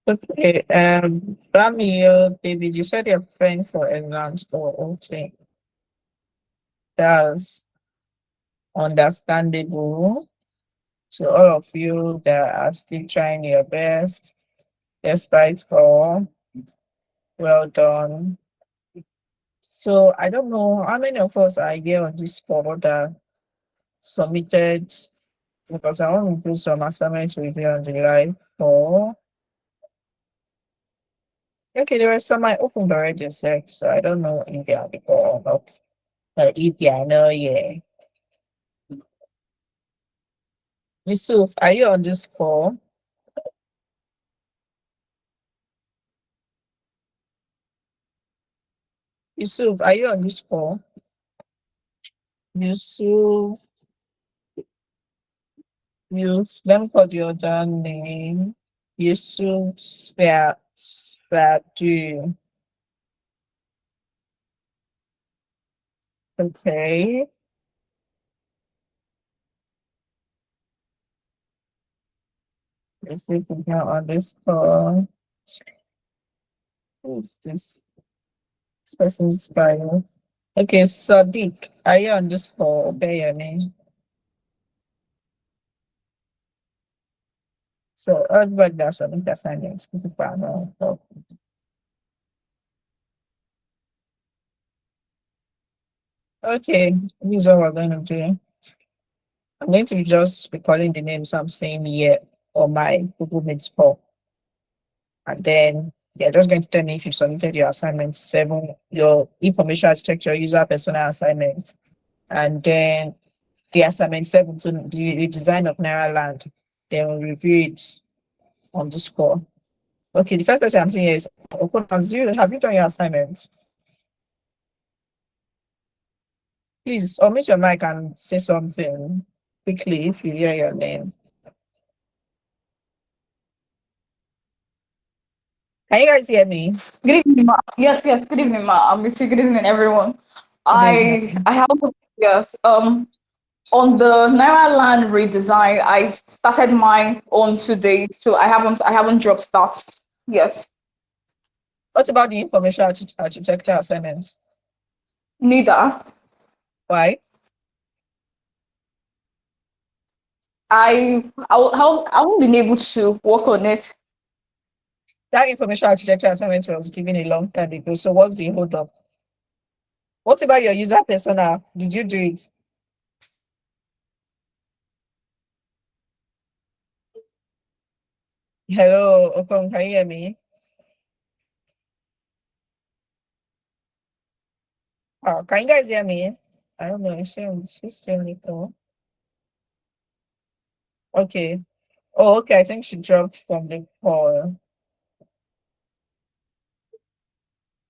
Okay, Rami, David, you said you're praying for exams. Oh, okay. That's understandable. To all of you that are still trying your best, despite all, well done. So I don't know how many of us are here on this call that submitted, because I want to do some assignments with you on the live call. Okay, there were some I opened already, so I don't know if they are the call or not. If they are not, yeah. Yusuf, are you on this call? Yusuf, are you on this call? Yusuf, Yusuf, let me call the other name. Yusuf Sadu. Okay. Yusuf is not on this call. Who is this? This person's bio. Okay, Sadiq, are you on this call? Obey your name. So, everybody that's on the assignment. Okay, this is what we're going to do. I'm going to be just recalling the names I'm saying here on my Google Meet call. And then they're just going to tell me if you submitted your assignment 7, your information architecture user persona assignment, and then the assignment 7 to the redesign of Naira Land. Then we'll review it on the score. Okay, the first person I'm seeing here is Okona. Have you done your assignment? Please unmute your mic and say something quickly if you hear your name. Can you guys hear me? Good evening, ma. Yes, yes. Good evening, ma. Good evening, everyone. Good I evening. have yes. On the Naira Land redesign, I started my own today, so I haven't dropped stats yet. What about the information architecture assignment? Neither. Why? I won't been able to work on it. That information architecture assignment was given a long time ago. So what's the hold up? What about your user persona? Did you do it? Hello, Okon, can you hear me? Can you guys hear me? I don't know. She's still on the call. Okay. Oh, okay. I think she dropped from the call.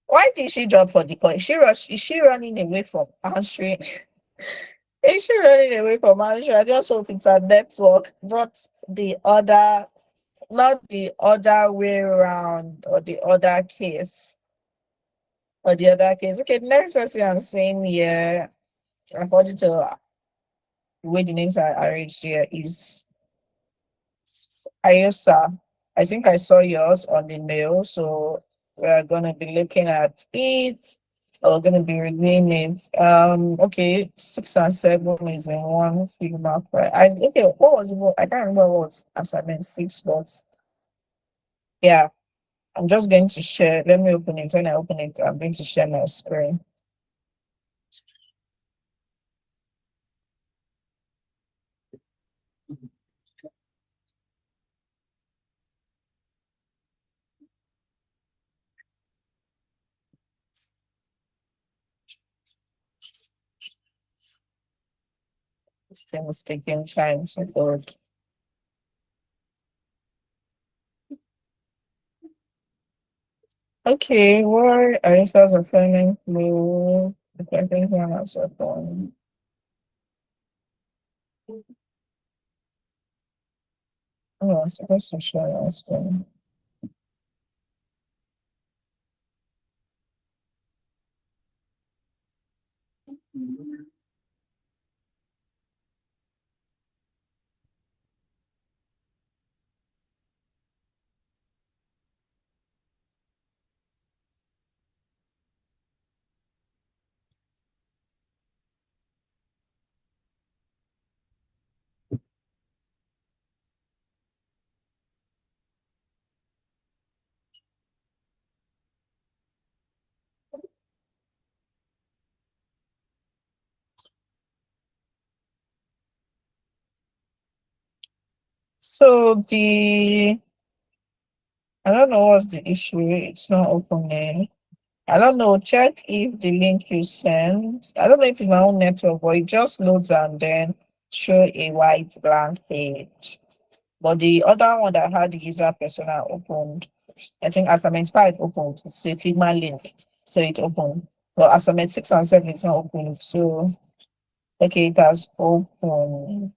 Why did she drop for the call? Is she running away from answering? Is she running away from answering? I just hope it's a network, not the other way around, or the other case. Or the other case. Okay, the next person I'm seeing here, according to the way the names are arranged here, is Ayosa. I think I saw yours on the mail, so we're gonna be looking at it. We're gonna be reviewing it. Okay, 6 and 7 is in one Figma. Right? Okay, what was it? I can't remember what was assignment 6 was. Yeah, I'm just going to share. Let me open it. When I open it, I'm going to share my screen. This thing is taking time, so good. Okay, why are you self assignment blue? Okay, I think one has a phone. Oh, I'm supposed to share my screen. So I don't know what's the issue. It's not opening. I don't know. Check if the link you sent. I don't know if it's my own network, but it just loads and then show a white blank page. But the other one that had the user persona opened, I think assignment 5 opened. It's a Figma link. So it opened. But assignment 6 and 7 is not open. So okay, it has opened.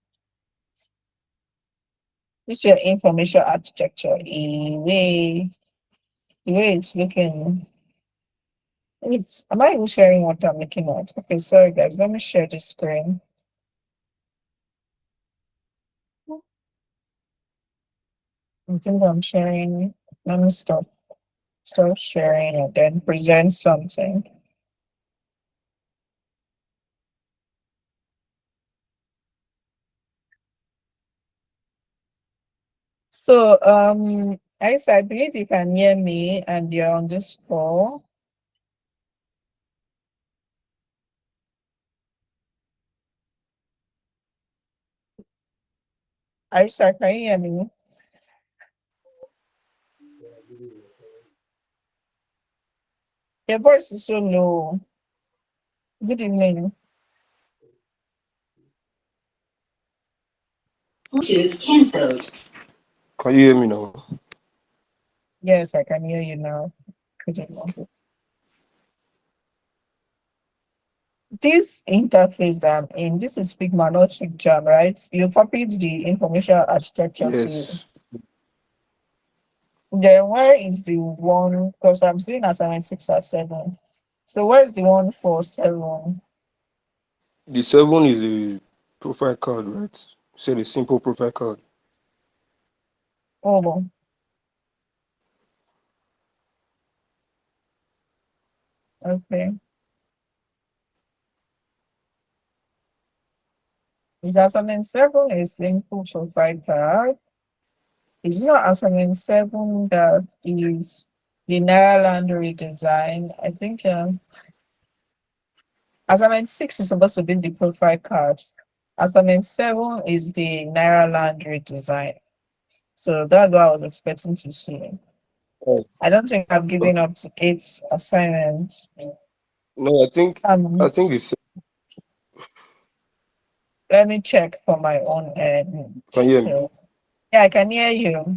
This is your information architecture. The way it's looking. It's am I even sharing what I'm looking at? Okay, sorry guys. Let me share the screen. I think I'm sharing. Let me stop sharing and then present something. So I believe you can hear me and you're on this call. Aisa, can you hear me? Your voice is so low. Good evening. Bluetooth cancelled. Can you hear me now? Yes, I can hear you now. Good evening. This interface that I'm in, this is Figma, not FigJam, right? You copied the information architecture to. Yes. Then where is the one? Because I'm seeing assignment 6 or 7. So where is the one for 7? The 7 is a profile card, right? Said a simple profile card. Oh, okay. Is assignment 7 a simple profile card? Is not assignment 7 that is the Naira redesign? I think assignment 6 is supposed to be the profile card. Assignment 7 is the Naira redesign. So that's what I was expecting to see. Oh, I don't think I've given okay. up to 8 assignments. No, I Um, think the Let me check for my own end. can you hear me? So yeah, I can hear you.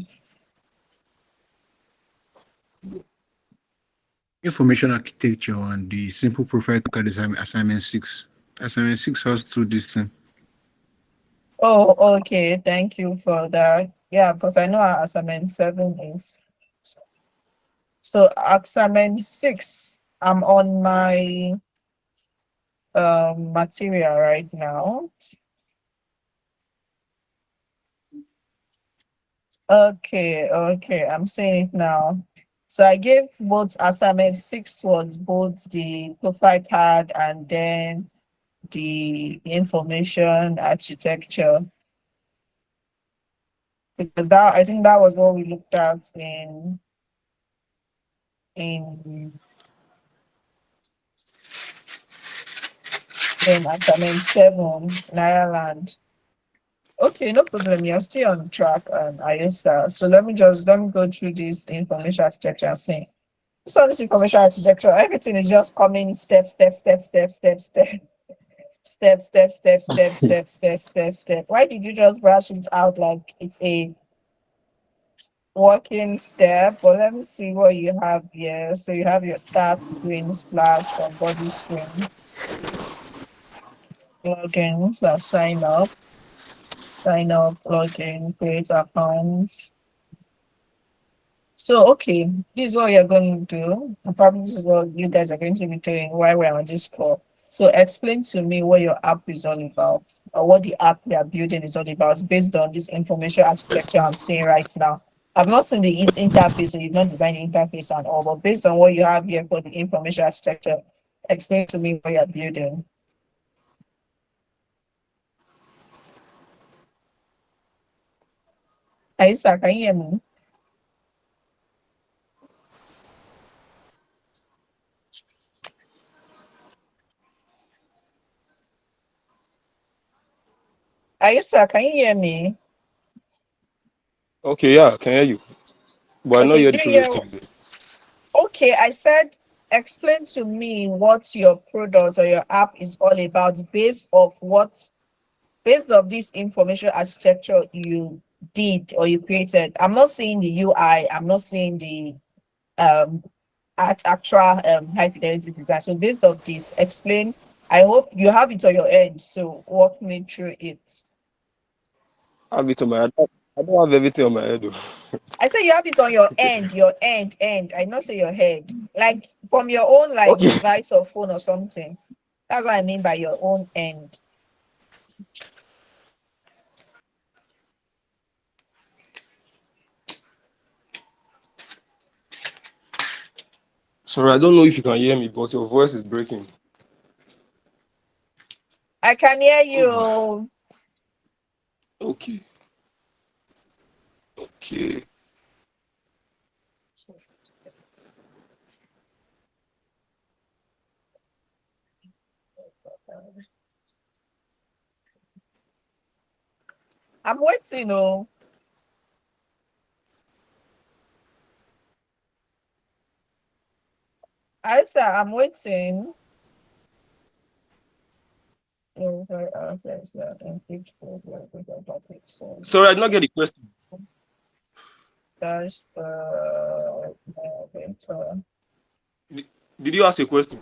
Information architecture and the simple profile card is assignment 6. Assignment 6 has two distinct. Oh, okay. Thank you for that. Yeah, because I know our assignment 7 is. So assignment 6, I'm on my material right now. Okay, I'm seeing it now. So I gave both assignment 6 was both the profile card and then the information architecture, because that I think that was what we looked at in assignment 7, Nairaland. Okay, no problem. You're still on track, ISA. So let me go through this information architecture. I'm saying so this information architecture, everything is just coming step. Why did you just brush it out like it's a walking step? But let me see what you have here. So you have your start screen, splash, or body screen, login, so sign up, login, create accounts. So okay, this is what you're going to do. And probably this is what you guys are going to be doing while we're on this call. So explain to me what your app is all about, or what the app you are building is all about based on this information architecture I'm seeing right now. I've not seen the its interface, so you've not designed the interface and all, but based on what you have here for the information architecture, explain to me what you're building. Aisa, can you hear me? Aisa, can you hear me? Okay, yeah, I can hear you. But I know Okay, you hear do the you previous hear? things. Okay, I said explain to me what your product or your app is all about based of this information architecture you did or you created. I'm not saying the UI, I'm not saying the um actual high fidelity design. So based on this, explain. I hope you have it on your end. So walk me through it. I have it on my head. I don't have everything on my head though. I say you have it on your end. I not say your head. Like from your own like Okay. device or phone or something. That's what I mean by your own end. Sorry, I don't know if you can hear me, but your voice is breaking. I can hear you. Okay. Okay. I'm waiting, oh. I said I'm waiting. Sorry, I did not get the question. That's Did did you ask a question?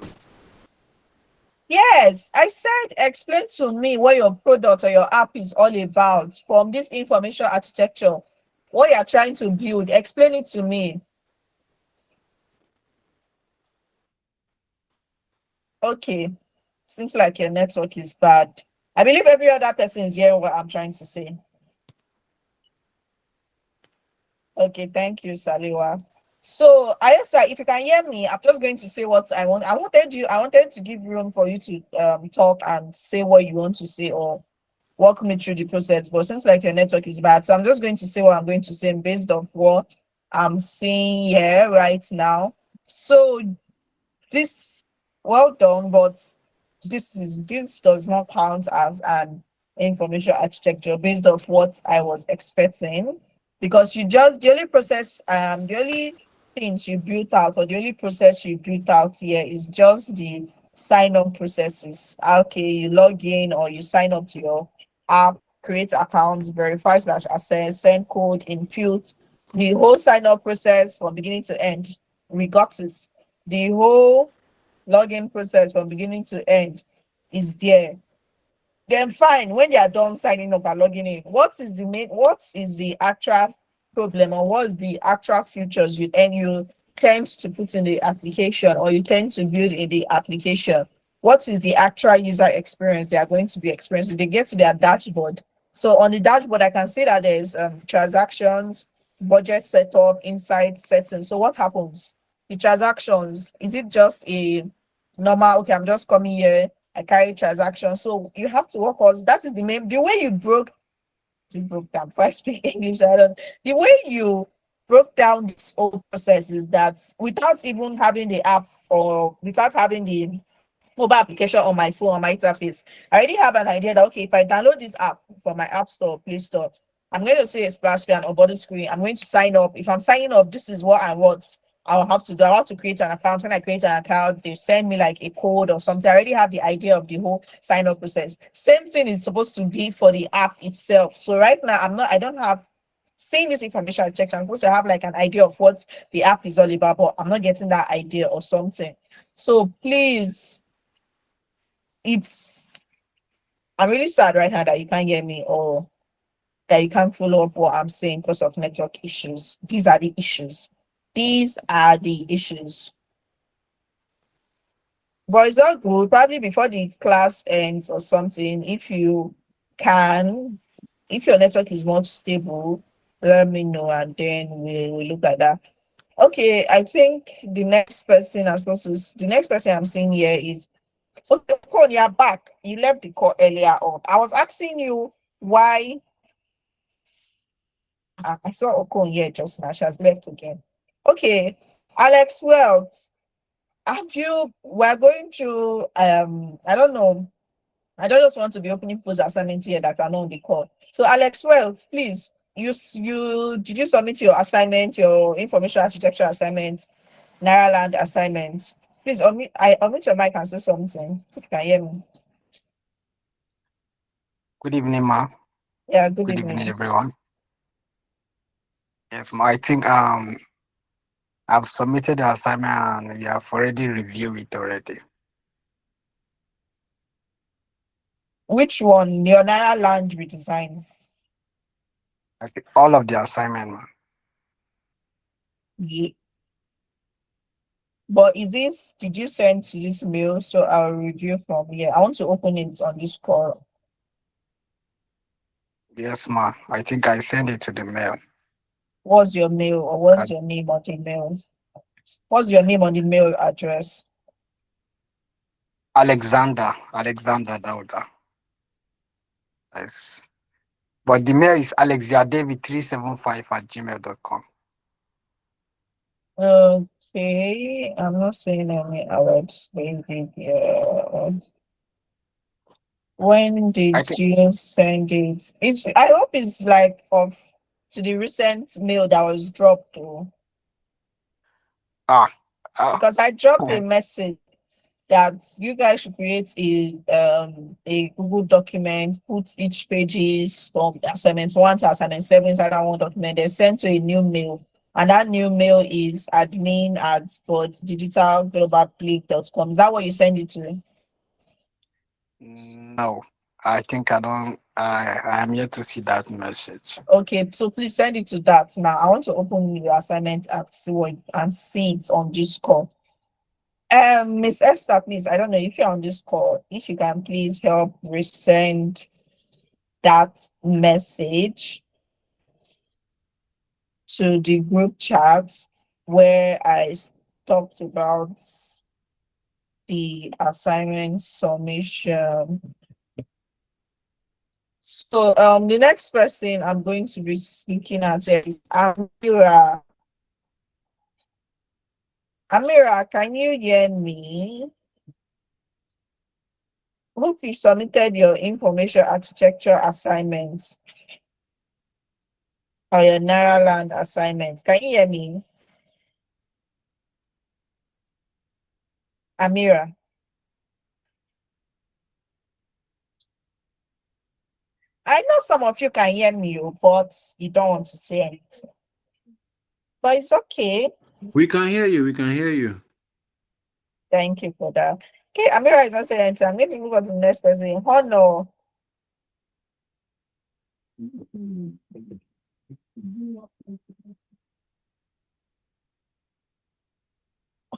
Yes, I said explain to me what your product or your app is all about from this information architecture. What you're trying to build, explain it to me. Okay. Seems like your network is bad. I believe every other person is hearing what I'm trying to say. Okay, thank you, Saliwa. So, Ayesa, if you can hear me, I'm just going to say what I want. I wanted to give room for you to talk and say what you want to say or walk me through the process. But since like your network is bad, so I'm just going to say what I'm going to say based on what I'm seeing here right now. So this well done, but this does not count as an information architecture based off what I was expecting, because you just the only things you built out or the only process you built out here is just the sign up processes. Okay, you log in or you sign up to your app, create accounts, verify slash access, send code, input, the whole sign up process from beginning to end. We got it. The whole login process from beginning to end is there. Then fine, when they are done signing up and logging in, what is the actual problem or what's the actual features you tend to put in the application or you tend to build in the application? What is the actual user experience they are going to be experiencing? They get to their dashboard. So on the dashboard, I can see that there's transactions, budget setup, insight settings. So what happens? The transactions, is it just a normal, okay, I'm just coming here, I carry transactions. So you have to work on that is the way you broke down. If I speak English, I don't the way you broke down this whole process is that without even having the app or without having the mobile application on my phone, on my interface, I already have an idea that okay, if I download this app from my app store, Play Store, I'm going to see a splash screen or body screen. I'm going to sign up. If I'm signing up, this is what I want. I'll have to do. I have to create an account. When I create an account, they send me like a code or something. I already have the idea of the whole sign up process. Same thing is supposed to be for the app itself. So right now, I don't have seeing this information check. I'm supposed to have like an idea of what the app is all about, but I'm not getting that idea or something. So please, it's I'm really sad right now that you can't hear me or that you can't follow up what I'm saying because of network issues. These are the issues. These are the issues. But it's all good. Probably before the class ends or something, can, if your network is more stable, let me know and then we'll look at that. Okay, I think the next person I'm seeing here is okay, Okon, you're back. You left the call earlier on. I was asking you why. I saw Okon here just now. She has left again. Okay, Alex Wells, we're going to, I don't know. I don't just want to be opening people's assignments here that are not on the call. So, Alex Wells, please, did you submit your assignment, your information architecture assignment, Nairaland assignment? Please unmute your mic and say something. If you can hear me. Good evening, ma. Yeah, good Good evening, evening. everyone. Yes, ma. I think I've submitted the assignment and you have already reviewed it already. Which one? Your Nairaland redesign. I think all of the assignment, ma. Yeah. But did you send to this mail? So I'll review from here. I want to open it on this call. Yes, ma. I think I sent it to the mail. What's your mail or what's your name on the mail? What's your name on the mail address? Alexander Dauda. Yes. But the mail is alexiadavid375@gmail.com. Okay, I'm not seeing any alerts. When I did think you send it? I hope it's like to the recent mail that was dropped to, ah ah because I dropped a message that you guys should create a Google document, put each pages from assignment 1 to assignment 7 inside that one document, then send to a new mail. And that new mail is admin@digitalglobalplay.com. Is that what you send it to? no. I think I am yet to see that message. Okay, so please send it to that. Now I want to open your assignment and see it on this call. Miss Esther, please, I don't know if you're on this call, if you can please help resend that message to the group chat where I talked about the assignment submission. So the next person I'm going to be looking at is Amira. Amira, can you hear me? Hope you submitted your information architecture assignment or your Nairaland assignment. Can you hear me? Amira. I know some of you can hear me, but you don't want to say anything. But it's okay. We can hear you. We can hear you. Thank you for that. Okay, Amira is not saying anything. I'm going to move on to the next person. Honor.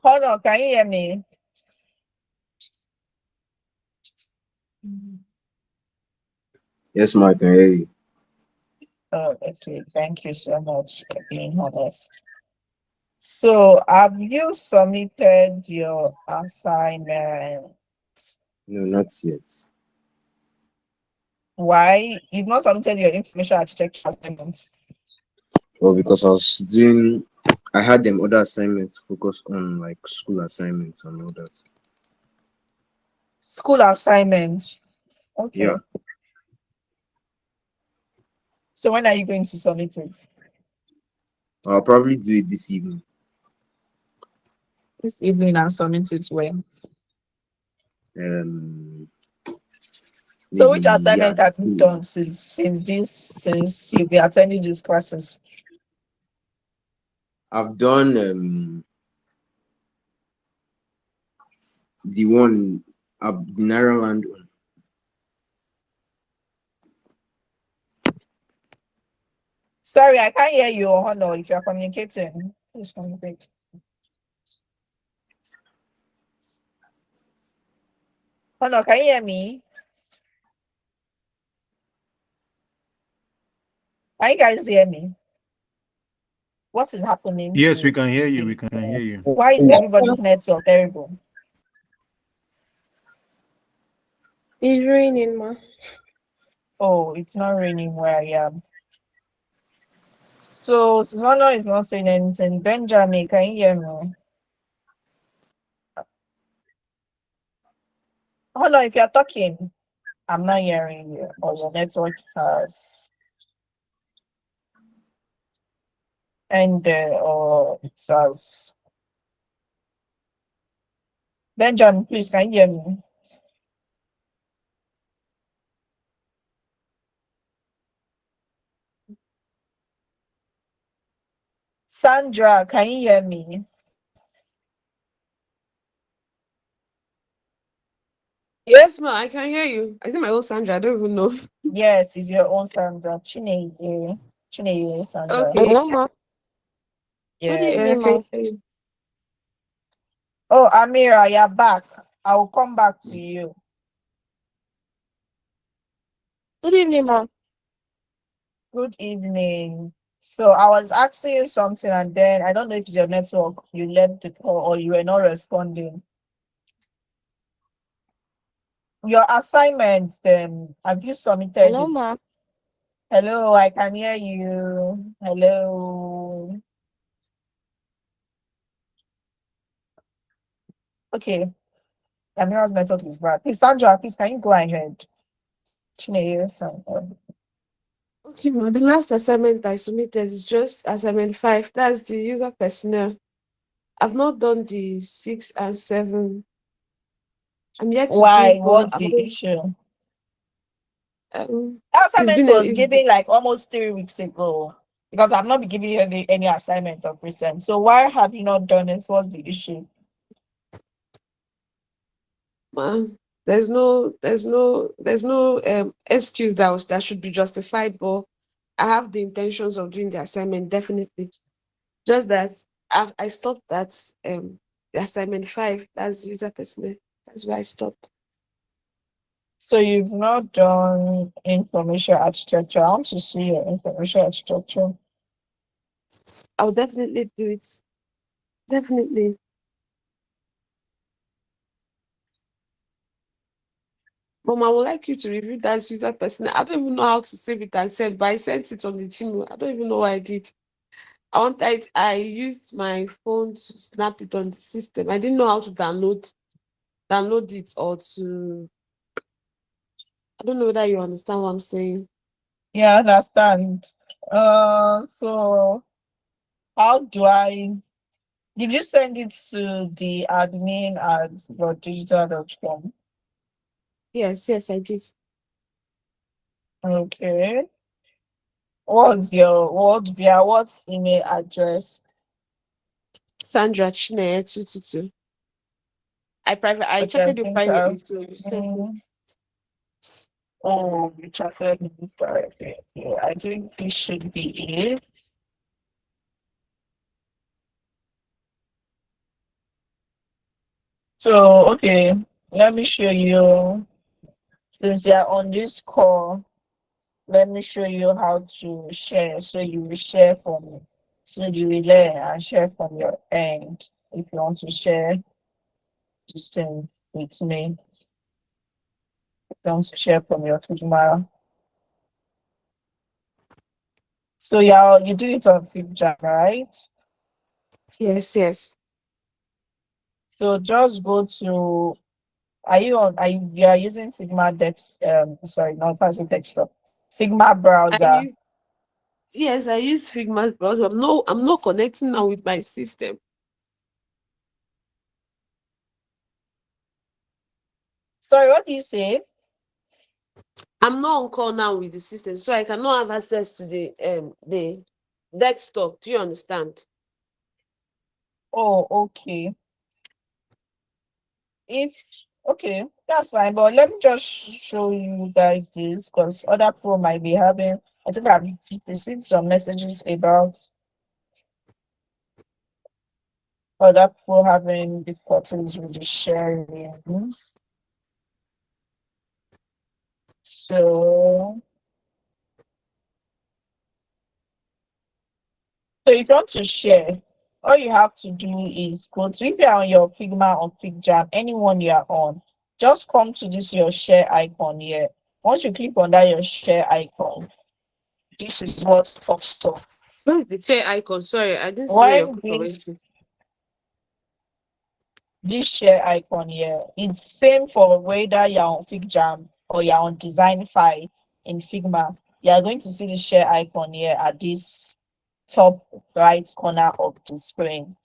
Honor, can you hear me? Yes, ma, I can hear you. Oh, okay. Thank you so much for being honest. So, have you submitted your assignment? No, not yet. Why? You've not submitted your information architecture assignment. Well, because I had them other assignments focused on like school assignments and all that. School assignment. Okay. Yeah, So, when are you going to submit it? I'll probably do it this evening. This evening and submit it when? So, which Maybe yeah, assignment have you soon. done since you'll be attending these classes? I've done the one the Nairaland one. Sorry, I can't hear you, Honor. If you're communicating, please communicate. Honor, can you hear me? Can you guys hear me? What is happening Yes, we to can hear you. We screen? can hear you. Why is everybody's network terrible? It's raining, ma. Oh, it's not raining where I am. So Susanna is not saying anything. Benjamin, can you hear me? Hold on, if you're talking, I'm not hearing you. Or your network has. And or it says Benjamin, please can you hear me? Sandra, can you hear me? Yes, ma, I can hear you. I see my own Sandra. I don't even know. Yes, it's your own Sandra. Chineye Sandra. Okay. Hello, ma. Good Yeah, evening, Yes. I can ma. hear you. Oh, Amira, you're back. I will come back to you. Good evening, ma. Good evening. So I was asking you something, and then I don't know if it's your network. You left the call or you were not responding. Your assignment, have you submitted Hello, it? ma. Hello, I can hear you. Hello. Okay, Amira's network is bad. Please, Sandra, please can you go ahead? Chineye, Sandra. Okay, ma. The last assignment I submitted is just assignment 5. That's the user personnel. I've not done the 6 and 7. I'm yet to do Why? it, but What's the issue? That it's assignment been was it's given like almost 3 weeks ago because I've not been giving you any assignment of recent. So why have you not done it? What's the issue? man, there's no excuse that should be justified, but I have the intentions of doing the assignment definitely. Just that I stopped at the assignment 5. That's the user personnel. That's where I stopped. So you've not done information architecture. I want to see your information architecture. I'll definitely do it. Definitely. Mom, I would like you to review that user personnel. I don't even know how to save it and send, but I sent it on the Gmail. I don't even know what I did. I used my phone to snap it on the system. I didn't know how to download it or to I don't know whether you understand what I'm saying. Yeah, I understand. So how do I did you send it to the admin at digital.com? Yes, I did. Okay. What email address? Sandra Chineye 222. I Okay, I chatted you think I've privately, so you sent me. seen. Oh, you chatted me directly. Yeah, I think this should be it. So, okay, let me show you. Since you're on this call, let me show you how to share. So you will share from, so you will learn and share from your end. If you want to share this thing with me, if you want to share from your Figma. So yeah, you do it on Figma, right? Yes. So just go to. Are you on? You are using Figma Dex? Sorry, not Fancy Desktop. Figma I browser. use yes, I use Figma browser. I'm not connecting now with my system. Sorry, what do you say? I'm not on call now with the system, so I cannot have access to the desktop. Do you understand? Oh, okay. If okay, that's fine. But let me just show you guys this because other people might be having. I think I've received some messages about other people having difficulties with the sharing. So, so if you want to share, all you have to do is go to if you're on your Figma or FigJam, anyone you are on, just come to this your share icon here. Once you click on that your share icon, this is what pops up. Where is the share icon? Sorry, I didn't see where you're When clicking to. this share icon here, it's same for whether you're on FigJam or you're on design file in Figma. You are going to see the share icon here at this. top right corner of the screen.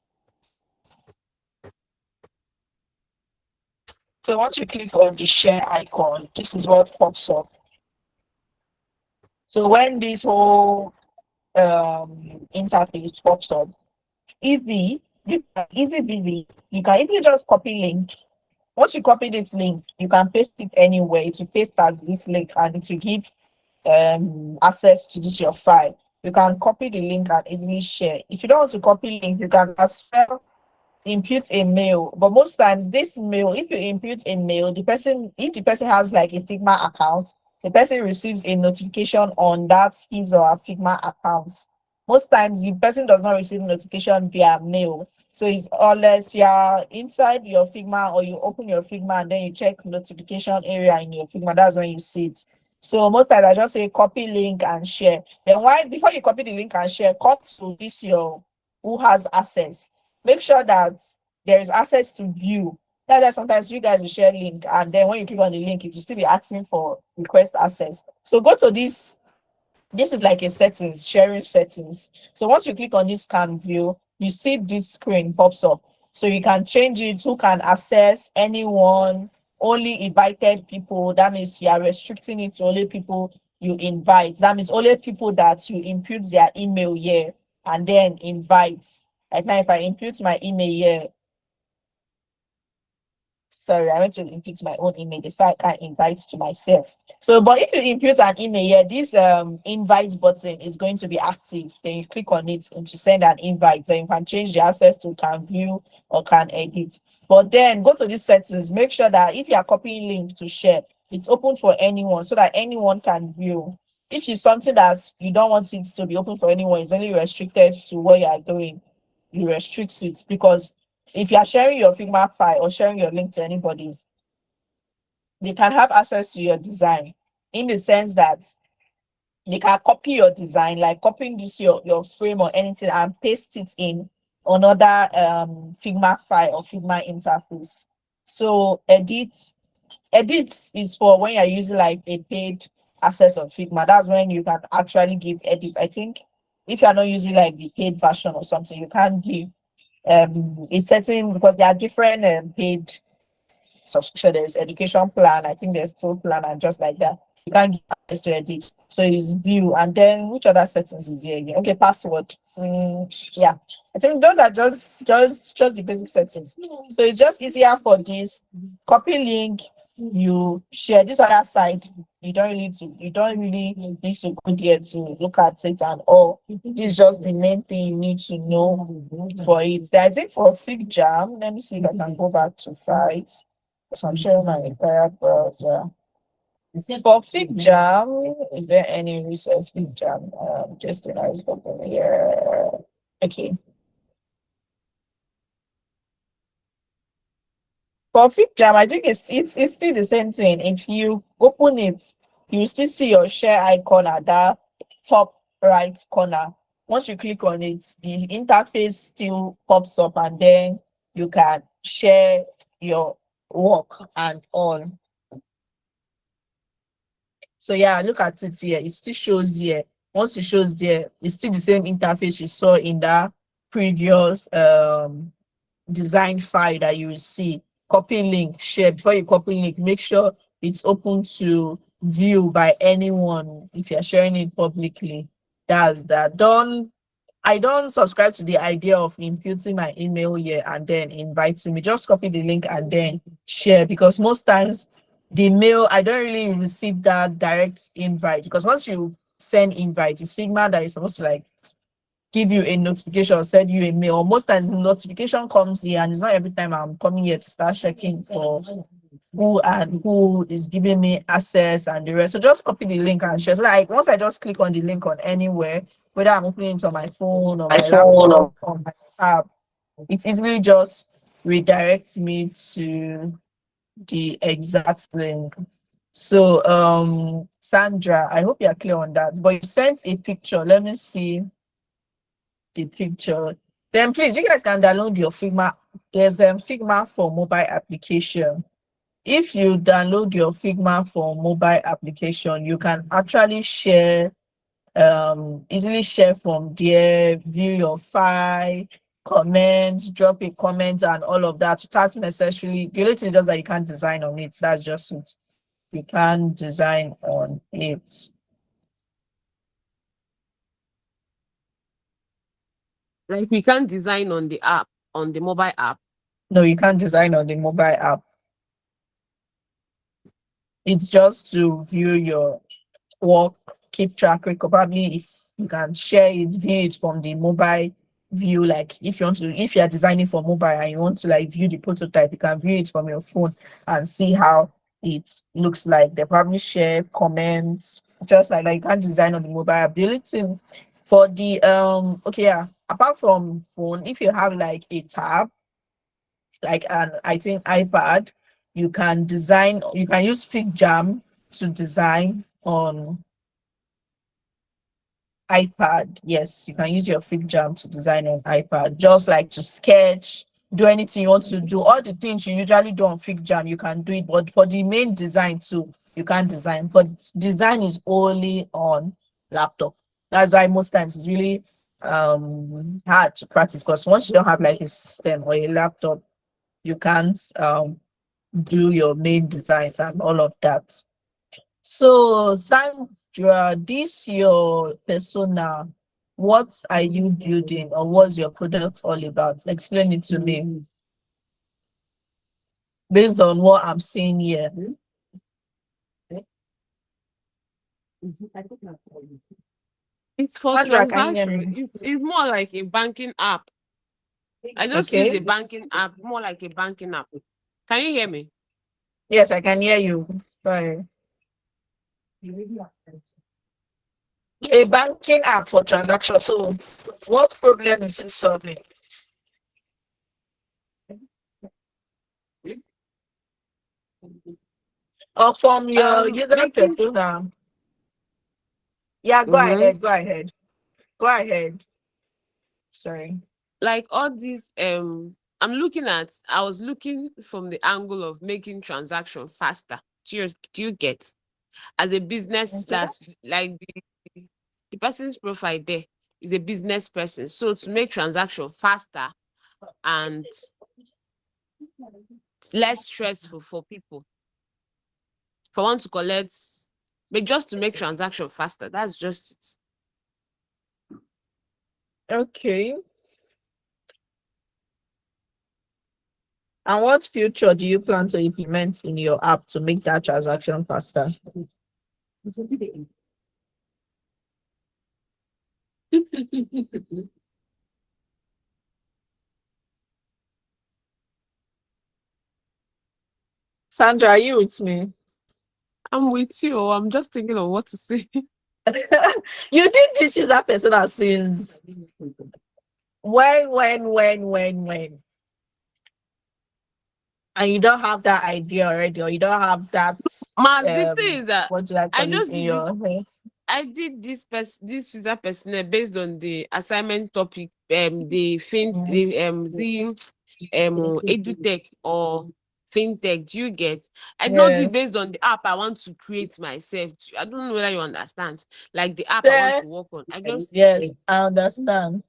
So once you click on the share icon, this is what pops up. So when this whole interface pops up, easy busy, you can easily just copy link. Once you copy this link, you can paste it anywhere. If you paste as this link and it will give access to this your file, you can copy the link and easily share. If you don't want to copy link, you can as well impute a mail. But most times this mail, if you impute a mail, if the person has like a Figma account, the person receives a notification on that his or her Figma account. Most times the person does not receive notification via mail. So it's unless you are inside your Figma or you open your Figma and then you check notification area in your Figma, that's when you see it. So most times I just say copy link and share. Then why before you copy the link and share, cut to this your who has access. Make sure that there is access to view. That's why sometimes you guys will share link and then when you click on the link, it will still be asking for request access. So go to this is like a settings, sharing settings. So once you click on this can view, you see this screen pops up. So you can change it, who can access, anyone, only invited people. That means you are restricting it to only people you invite. That means only people that you impute their email here and then invite. Like now if I impute my email here, sorry, I went to input my own email. So I can invite to myself. So, but if you input an email here, this invite button is going to be active. Then you click on it and to send an invite. Then you can change the access to can view or can edit. But then go to these settings. Make sure that if you are copying link to share, it's open for anyone so that anyone can view. If it's something that you don't want it to be open for anyone, it's only restricted to what you are doing. You restrict it because if you are sharing your Figma file or sharing your link to anybody, they can have access to your design in the sense that they can copy your design, like copying this your frame or anything and paste it in another Figma file or Figma interface. So edit is for when you're using like a paid access of Figma. That's when you can actually give edit. I think if you're not using like the paid version or something, you can't give it's certain because there are different paid subscription. There's education plan, I think there's full plan and just like that. You can't get access to edit. So it's view and then which other settings is here again? Okay, password. Yeah, I think those are just the basic settings. So it's just easier for this copy link, you share this other side. You don't really need to go there to look at it and all. This is just the main thing you need to know for it. I think for Fig Jam, let me see if I can go back to files. So I'm sharing my entire browser. For Fig Jam, is there any resource Fig Jam? Just a nice open here. Okay. For Fig Jam, I think it's still the same thing. If you open it, you still see your share icon at that top right corner. Once you click on it, the interface still pops up and then you can share your work and all. So yeah, look at it here. It still shows here. Once it shows there, it's still the same interface you saw in that previous design file that you will see. Copy link, share. Before you copy link, make sure it's open to view by anyone if you're sharing it publicly. That's that. I don't subscribe to the idea of imputing my email here and then inviting me. Just copy the link and then share because most times the mail, I don't really receive that direct invite because once you send invite, it's Figma that is supposed to like give you a notification or send you a mail. Or most times the notification comes here and it's not every time I'm coming here to start checking for who is giving me access and the rest. So just copy the link and share. So like once I just click on the link on anywhere, whether I'm opening it on my phone or my laptop or my tab, it easily just redirects me to the exact link. So Sandra, I hope you're clear on that. But you sent a picture. Let me see the picture. Then please, you guys can download your Figma. There's Figma for mobile application. If you download your Figma for mobile application, you can actually share easily share from there, view your file, comment, drop a comment, and all of that. That's necessarily the only thing is just that you can't design on it. That's just it. You can't design on it. Like we can't design on the app, on the mobile app. No, you can't design on the mobile app. It's just to view your work, keep track record. Probably if you can share it, view it from the mobile view. Like if you want to, if you are designing for mobile and you want to like view the prototype, you can view it from your phone and see how it looks like. They probably share comments, just like you can't design on the mobile app. The only thing for the okay, yeah, apart from phone, if you have like a tab, like an I think iPad, you can design, you can use Figma to design on iPad. Yes, you can use your Figma to design on iPad, just like to sketch, do anything you want to do. All the things you usually do on Figma, you can do it. But for the main design too, you can't design. But design is only on laptop. That's why most times it's really hard to practice, because once you don't have like a system or a laptop, you can't do your main designs and all of that. So, Sandra, this your persona. What are you building, or what's your product all about? Explain it to me based on what I'm seeing here. It's for Sandra, can you hear transaction. me? It's more like a banking app. I just use Okay. a banking app, more like a banking app. Can you hear me? Yes, I can hear you. Sorry. A banking app for transaction. So, what problem is it solving? Or from your user Making persona? Yeah, go mm-hmm. ahead. Go ahead. Go ahead. Sorry. Like all these I was looking from the angle of making transaction faster. Do you get, as a business Okay. that's like the person's profile there is a business person, so to make transaction faster and less stressful for people, for one to collect, but just to make transaction faster, that's just it. Okay. And what feature do you plan to implement in your app to make that transaction faster? Sandra, are you with me? I'm with you. I'm just thinking of what to say. You did this user persona since when? And you don't have that idea already, or you don't have that The thing is that what do I I call it just in did this. your head? I did this user personnel based on the assignment topic, the Mm. edutech or fintech. Do you get? I not do it Yes. based on the app I want to create myself. I don't know whether you understand. Like the app I want There. to work on. I just Yes, I understand.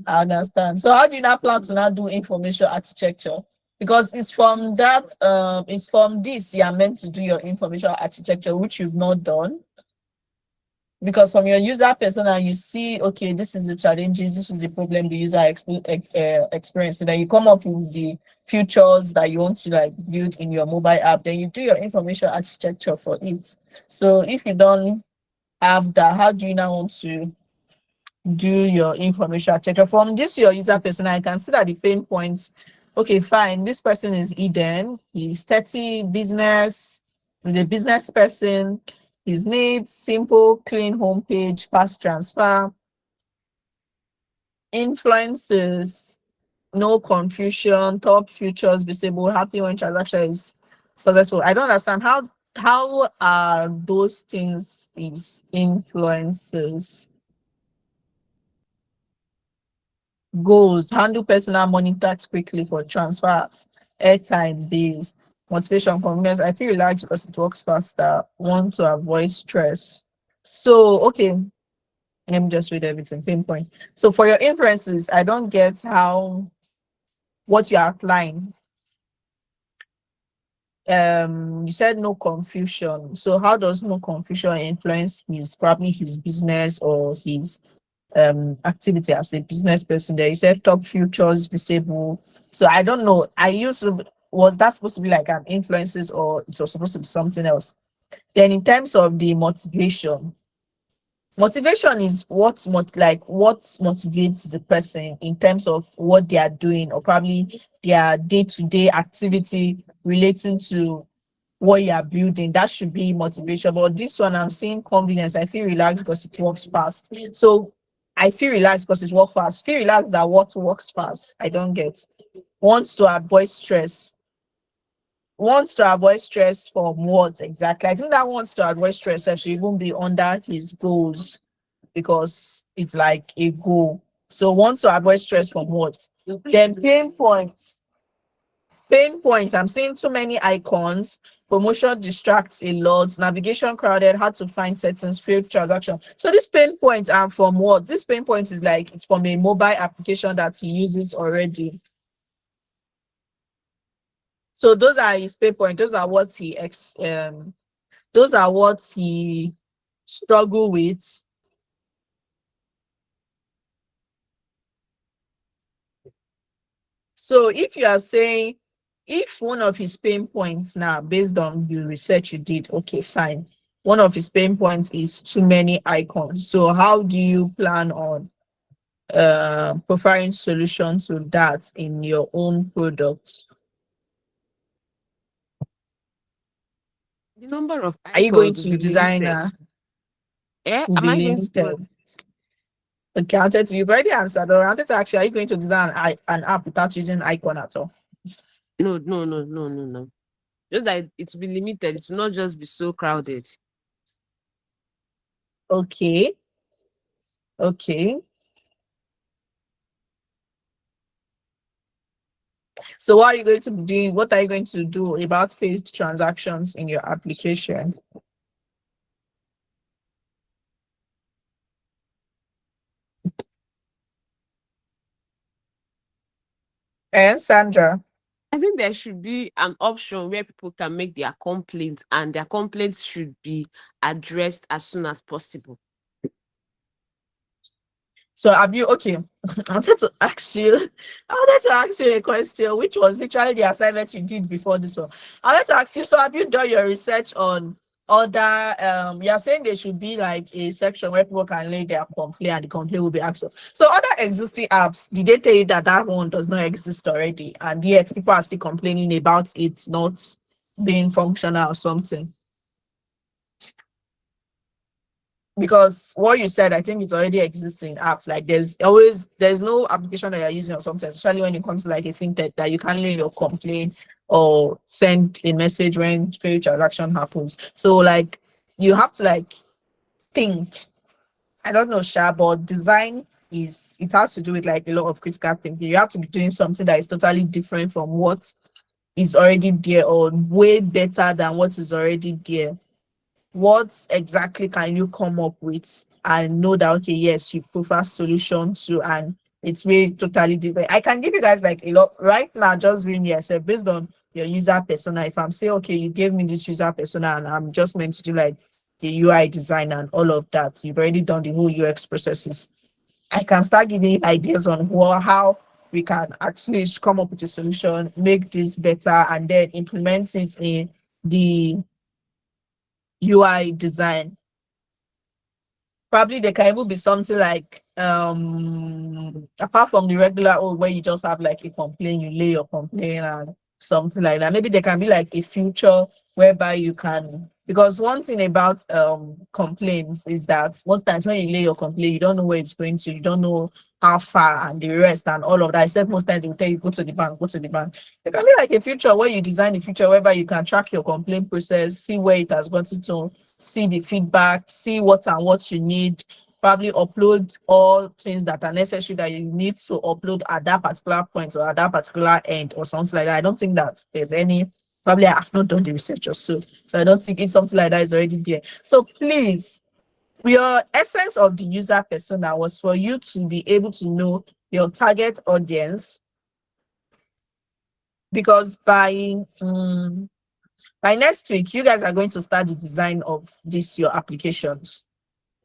I understand. So how do you now plan to now do information architecture? Because it's from this you are meant to do your information architecture, which you've not done. Because from your user persona, you see, okay, this is the challenges, this is the problem the user experience. And then you come up with the features that you want to like build in your mobile app. Then you do your information architecture for it. So if you don't have that, how do you now want to do your information architecture? From this your user persona, I can see that the pain points, okay, fine, this person is Eden, he's 30, business, he's a business person, his needs simple clean homepage, fast transfer, influences, no confusion, top futures visible, happy when transaction is successful. I don't understand how are those things is influences. Goals, handle personal money tasks quickly for transfers, airtime, bills, motivation, convenience. I feel relaxed because it works faster. Want to avoid stress. So, okay. Let me just read everything. Pinpoint. So for your inferences, I don't get how what you outline. You said no confusion. So how does no confusion influence probably his business or his activity as a business person? There you said top futures visible. So I don't know. Was that supposed to be like an influences or it was supposed to be something else? Then in terms of the motivation is what motivates the person in terms of what they are doing or probably their day-to-day activity relating to what you are building. That should be motivation. But this one, I'm seeing convenience. I feel relaxed because it works fast. So I feel relaxed because it works fast. Feel relaxed that what works fast. I don't get. Wants to avoid stress. Wants to avoid stress from what exactly? I think that wants to avoid stress should even be under his goals because it's like a goal. So wants to avoid stress from what? Then pain points. Pain points. I'm seeing too many icons. Promotion distracts a lot. Navigation crowded. Hard to find settings. Failed transaction. So these pain points are from what? This pain point is like it's from a mobile application that he uses already. So those are his pain points. Those are what he struggle with. So if you are saying if one of his pain points now, based on the research you did, okay, fine. One of his pain points is too many icons. So how do you plan on providing solutions to that in your own product? The number of Are you going icons will to be design limited. will Am be I going to limited? what? Okay, I wanted to, you've already answered, but I wanted to actually, are you going to design an app without using icon at all? No, no, no, no, no, no. Just that it will be limited. It will not just be so crowded. Okay. Okay. So what are you going to be doing? What are you going to do about failed transactions in your application? And Sandra. I think there should be an option where people can make their complaints and their complaints should be addressed as soon as possible. So have you okay? I wanted to ask you, a question, which was literally the assignment you did before this one. I wanted to ask you, so have you done your research on other you're saying there should be like a section where people can lay their complaint and the complaint will be answered. So other existing apps, did they tell you that that one does not exist already? And yet people are still complaining about it not being functional or something? Because what you said, I think it's already existing apps. Like there's no application that you're using or something, especially when it comes to like a fintech that you can leave your complaint or send a message when failed transaction happens. So like you have to like think. I don't know, Sha, but design it has to do with like a lot of critical thinking. You have to be doing something that is totally different from what is already there or way better than what is already there. What exactly can you come up with and know that okay, yes, you prefer solution to, and it's really totally different. I can give you guys like a lot right now, just being yourself based on your user persona. If I'm saying okay, you gave me this user persona and I'm just meant to do like the UI design and all of that, you've already done the whole UX processes. I can start giving you ideas on how we can actually come up with a solution, make this better, and then implement it in the UI design. Probably there can even be something like apart from the regular where you just have like a complaint, you lay your complaint and something like that. Maybe there can be like a future whereby you can, because one thing about complaints is that most times when you lay your complaint, you don't know where it's going to, you don't know how far and the rest and all of that. Except most times they will tell you go to the bank, go to the bank. There can be like a future where you design the future whereby you can track your complaint process, see where it has gotten to, see the feedback, see what and what you need, probably upload all things that are necessary that you need to upload at that particular point or at that particular end or something like that. I don't think that there's any, probably I have not done the research or so. So I don't think if something like that is already there. So please, your essence of the user persona was for you to be able to know your target audience, because by next week you guys are going to start the design of this your applications.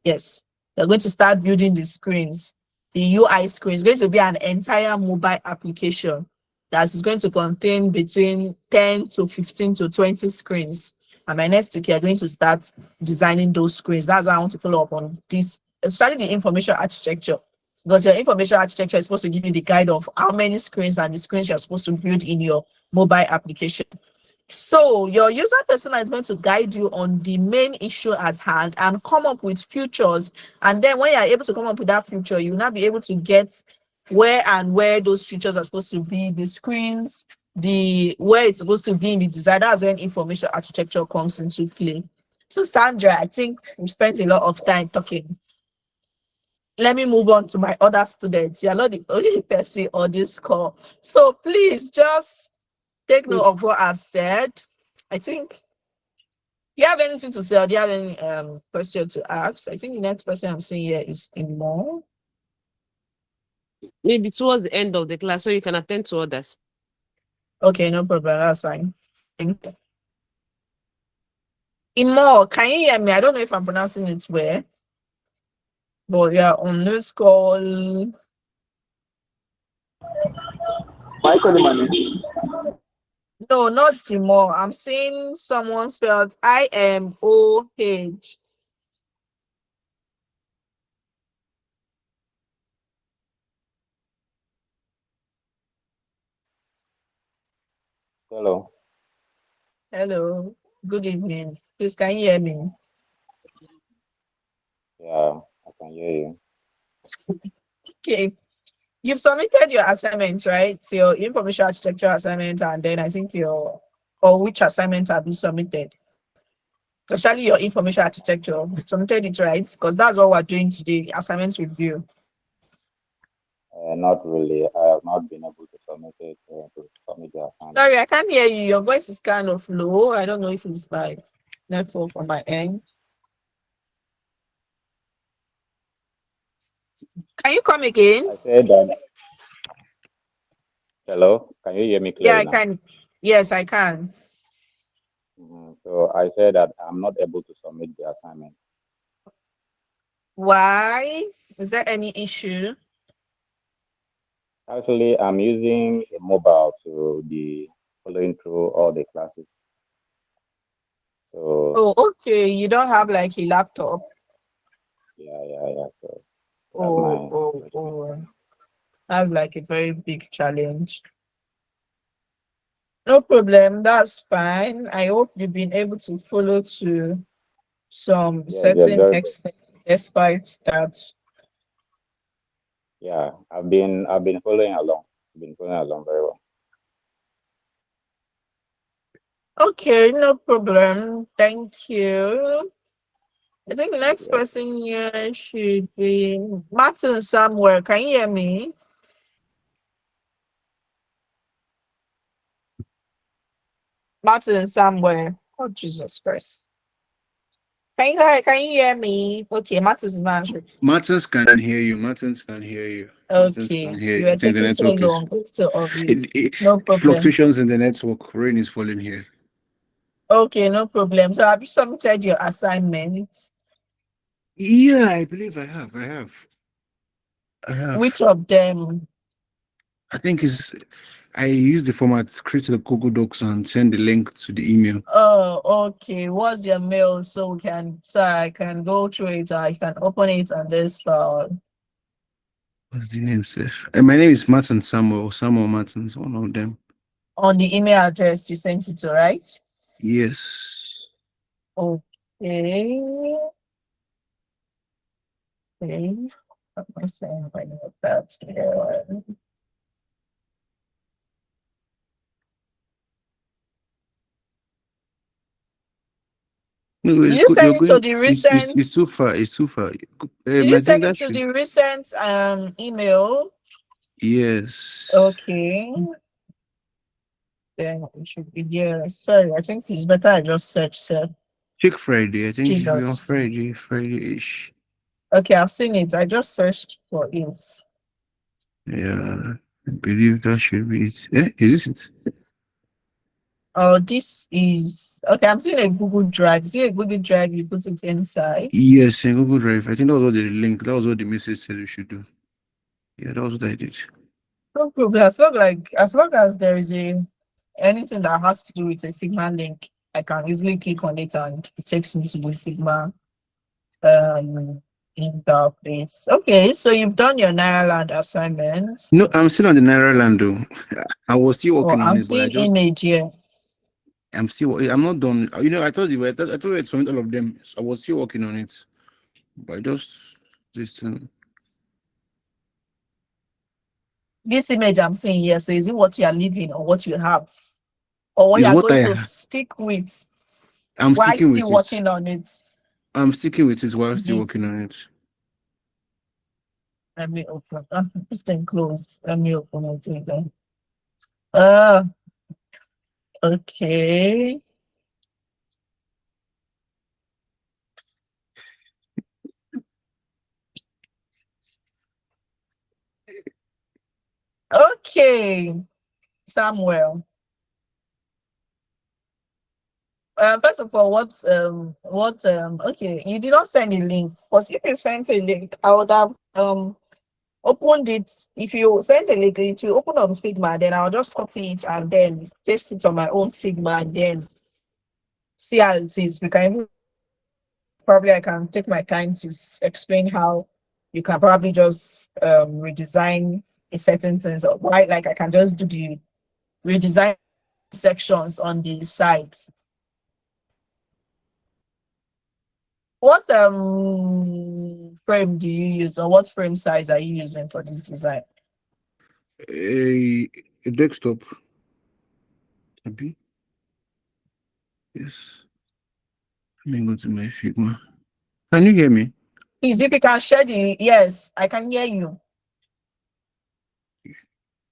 Yes, they're going to start building the screens, the UI screen. It's going to be an entire mobile application that is going to contain between 10 to 15 to 20 screens. And by next week, you're going to start designing those screens. That's why I want to follow up on this, especially the information architecture. Because your information architecture is supposed to give you the guide of how many screens and the screens you're supposed to build in your mobile application. So your user persona is going to guide you on the main issue at hand and come up with features. And then when you're able to come up with that feature, you'll now be able to get where those features are supposed to be, the screens, the where it's supposed to be in the design. That's when information architecture comes into play. So Sandra, I think we spent a lot of time talking. Let me move on to my other students. You're not the only person on this call. So please just take note of what I've said. I think, do you have anything to say, or do you have any question to ask? I think the next person I'm seeing here is Imo. Maybe towards the end of the class so you can attend to others. Okay, no problem. That's fine. Thank you. Imo, can you hear me? I don't know if I'm pronouncing it well, but yeah, on this call. No, not Imo. I'm seeing someone spelled IMOH. Hello. Hello. Good evening. Please, can you hear me? Yeah, I can hear you. Okay. You've submitted your assignment, right? Your information architecture assignment, and then I think or which assignment have you submitted? Especially your information architecture. Submitted it, right? Because that's what we're doing today, assignments review. Not really. I have not been able to submit it to submit the assignment. Sorry, I can't hear you. Your voice is kind of low. I don't know if it's my network on my end. Can you come again? I said that. Hello. Can you hear me Yeah, clearly I now? can. Yes, I can. So I said that I'm not able to submit the assignment. Why? Is there any issue? Actually, I'm using a mobile to be following through all the classes. So Oh, okay. You don't have like a laptop. yeah. So that's Oh, my oh, question. oh. That's like a very big challenge. No problem. That's fine. I hope you've been able to follow to some Yes, certain very good. extent, despite that. Yeah, I've been following along. I've been following along very well. Okay, no problem. Thank you. I think the next Yeah. person here should be Martin somewhere. Can you hear me? Martin somewhere. Oh, Jesus Christ. Can you hear me? Okay, Martin's not answering. Martins can hear you. Martins can hear you. Martins can Okay, hear you you. are I think the taking so network is long. It's so obvious. it No problem. fluctuations in the network. Rain is falling here. Okay, no problem. So have you submitted your assignment? Yeah, I believe I have. I Which have. of them? I think it's. I use the format, create the Google Docs, and send the link to the email. Oh, okay. What's your mail so I can go through it, I can open it and then start What's the name, Seth? My name is Martin Samuel. Samuel Martins, one of them. on the email address you sent it to, right? Yes. Okay. Okay. What am I saying right now? That's there. No, Did you you're send it to going. the It's recent? too far. It's too far. Did you I think send it that to should. the recent email? Yes. Okay. Then it should be there. Sorry, I think it's better I just search, sir. Check Friday. I think it should be on Jesus. Friday, Friday-ish. Okay, I've seen it. I just searched for it. Yeah, I believe that should be it. Is this it? Oh, this is okay. I'm seeing a Google Drive. See a Google Drive, you put it inside. Yes, in Google Drive. I think that was what the link. That was what the message said we should do. Yeah, that was what I did. No problem. As long as there is anything that has to do with a Figma link, I can easily click on it and it takes me to the Figma interface. Okay, so you've done your Nairaland assignment. No, I'm still on the Naira land though. I was still Oh, working on I'm it, but seeing image here. I'm not done. You know, I told you to submit all of them. So I was still working on it, but I just this thing. This image I'm seeing here, so is it what you are living or what you have? Or what Is you are what going to stick with I'm while sticking still with it. working on it? I'm sticking with it while Is still it? working on it. Let me open. This thing closed. Let me open it again. Uh, okay. Okay, Samuel. First of all, okay, you did not send a link. Because if you sent a link, I would have opened it. If you sent a link, it will open on Figma, then I'll just copy it and then paste it on my own Figma and then see how it is. We can probably I can take my time to explain how you can probably just redesign a certain things or why like I can just do the redesign sections on the site. What frame do you use or what frame size are you using for this design? A desktop. Abi? Yes. Let me go to my Figma. Can you hear me? Please, if you can share the yes, I can hear you.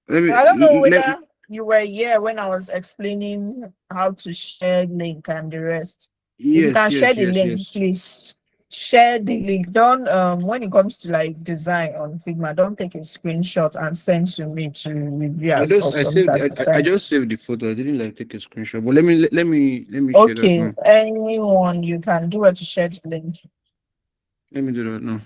Let I don't know me let, whether you were here when I was explaining how to share link and the rest. If you yes, can share yes, the yes, link, yes. please share the link. Don't when it comes to like design on Figma, don't take a screenshot and send to me to review I as or just I submit saved as I assignment. just saved the photo. I didn't like take a screenshot. But let me share that Okay, now. anyone you can do it to share the link. Let me do that now.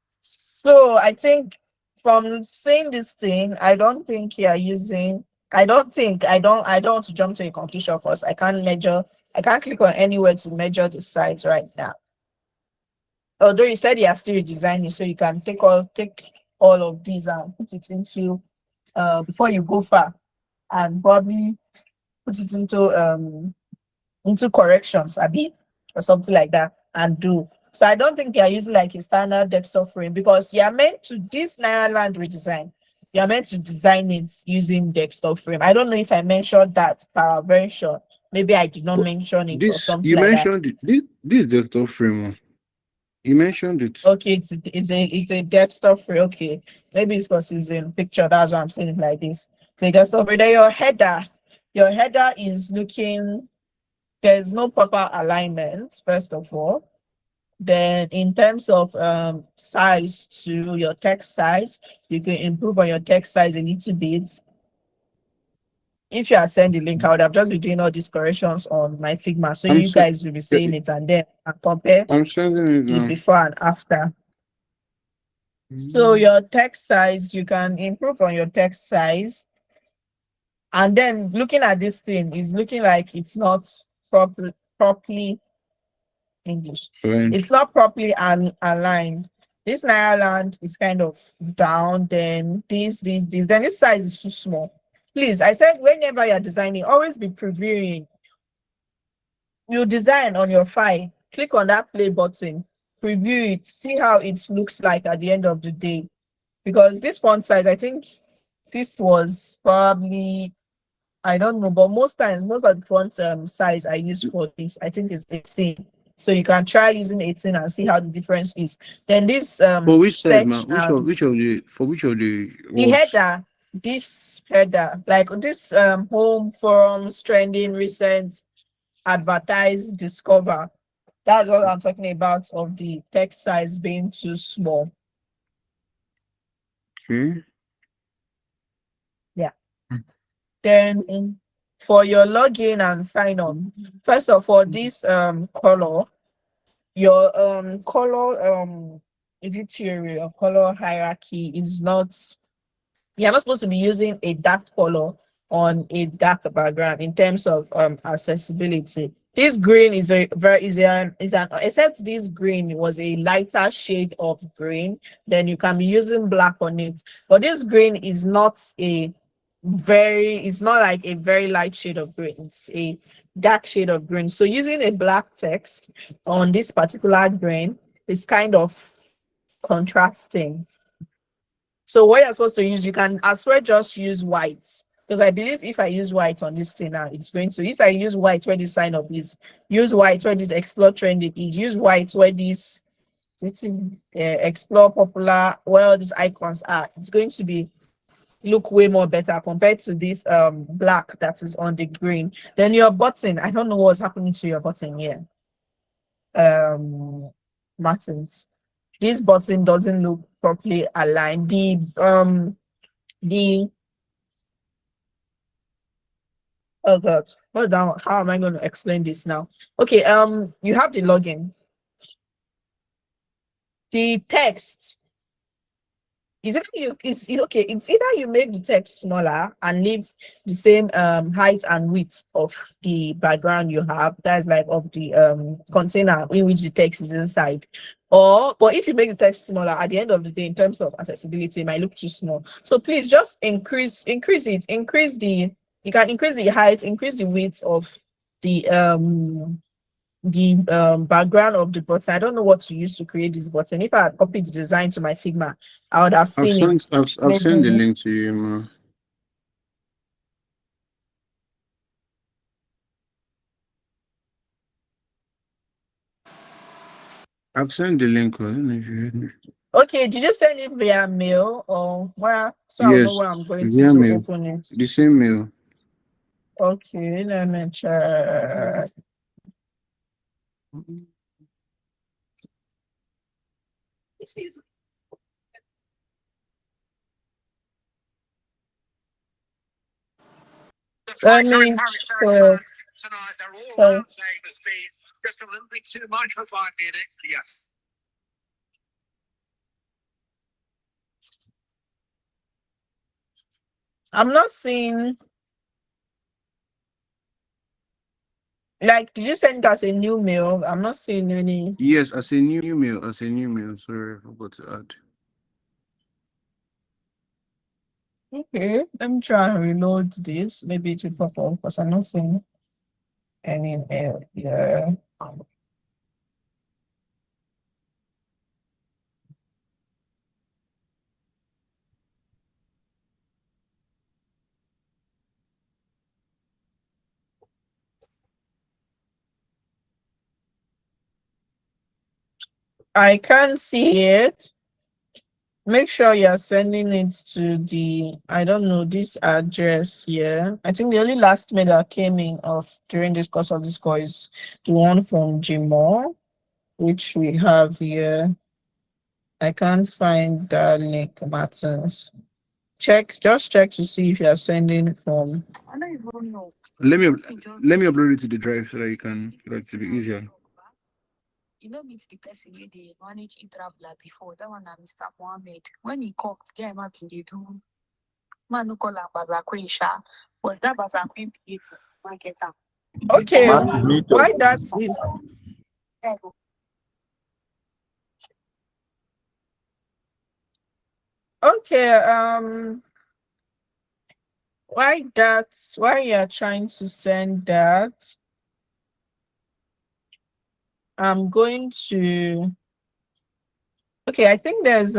So I think from saying this thing, I don't think you are using. I don't want to jump to a conclusion because I can't measure. I can't click on anywhere to measure the size right now. Although you said you are still redesigning, so you can take all of these and put it into before you go far and probably put it into corrections, Abby, or something like that, and do. So I don't think you are using like a standard desktop frame because you are meant to this Nairaland redesign. You are meant to design it using desktop frame. I don't know if I mentioned that, but I'm very sure. Maybe I did not But mention it or this something you like that. mentioned this desktop frame. You mentioned it. Okay, it's a desktop frame. Okay, maybe it's because it's in picture. That's why I'm saying it like this. So you guys over there, your header is looking. There's no proper alignment. First of all, then in terms of size to your text size, you can improve on your text size a little bit. If you are sending the link, I would have just been doing all these corrections on my Figma, so I'm you so guys will be seeing it and then compare I'm sending it the now. before and after. So your text size, you can improve on your text size. And then looking at this thing is looking like it's not properly English. Fine. It's not properly aligned. This Nairaland is kind of down, then this. Then this size is too small. Please, I said whenever you're designing, always be previewing. You design on your file, click on that play button, preview it, see how it looks like at the end of the day. Because this font size, I think this was probably, I don't know, but most times, most of the font size I use for this, I think is 18. So you can try using 18 and see how the difference is. Then this For which side, man? search and Which of the the words? header, this header, like this home, forums, trending, recent, advertise, discover. That's what I'm talking about of the text size being too small. Okay. Yeah. Then for your login and sign on, first of all, this color, your color is it theory or color hierarchy is not, you're not supposed to be using a dark color on a dark background in terms of accessibility. This green is a very easy is an except this green was a lighter shade of green, then you can be using black on it. But this green is not a very, it's not like a very light shade of green, it's a dark shade of green. So using a black text on this particular green is kind of contrasting. So what you're supposed to use, you can as well just use white. Because I believe if I use white on this thing now, it's going to, if I use white where this sign up is, use white where this explore trend is, use white where this explore popular, where all these icons are, it's going to be look way more better compared to this black that is on the green. Then your button, I don't know what's happening to your button here. Martins. This button doesn't look properly aligned. The oh god, hold on, how am I going to explain this now? Okay, you have the login. The text is it you is it okay? It's either you make the text smaller and leave the same height and width of the background you have, that's like of the container in which the text is inside. Or but if you make the text smaller at the end of the day, in terms of accessibility, it might look too small. So please just increase it, increase the, you can increase the height, increase the width of the background of the button. I don't know what to use to create this button. If I had copied the design to my Figma, I would have seen it. I've sent the link to you, ma. I've sent the link. I don't know if you heard me. Okay, did you send it via mail or where? So I'll know Yes, where I'm going via to mail. open it. The same mail. Okay, let me check. Let me check. Sorry. I'm not seeing, like, did you send us a new mail? I'm not seeing any. Yes, as a new mail. As a new mail. Sorry, I forgot to add. Okay, let me try and reload this. Maybe it will pop up because I'm not seeing any mail here. I can't see it. Make sure you're sending it to the, I don't know, this address here. I think the only last mail that came in of during this course of this course is the one from Jimo, which we have here. I can't find that link, Martins. Check, just check to see if you're sending from. I don't even know. Let me upload it to the drive so that you can, like, to be easier. You know, meet the person where they manage e-traveler before. That one, Mr. Mohammed. When he called, yeah, man, they do. Man, no call him Bazakwisha. Was that Bazakwi be marketer? Okay, Martin, mute up. why that is. Okay, why you're trying to send that, I'm going to, okay, I think there's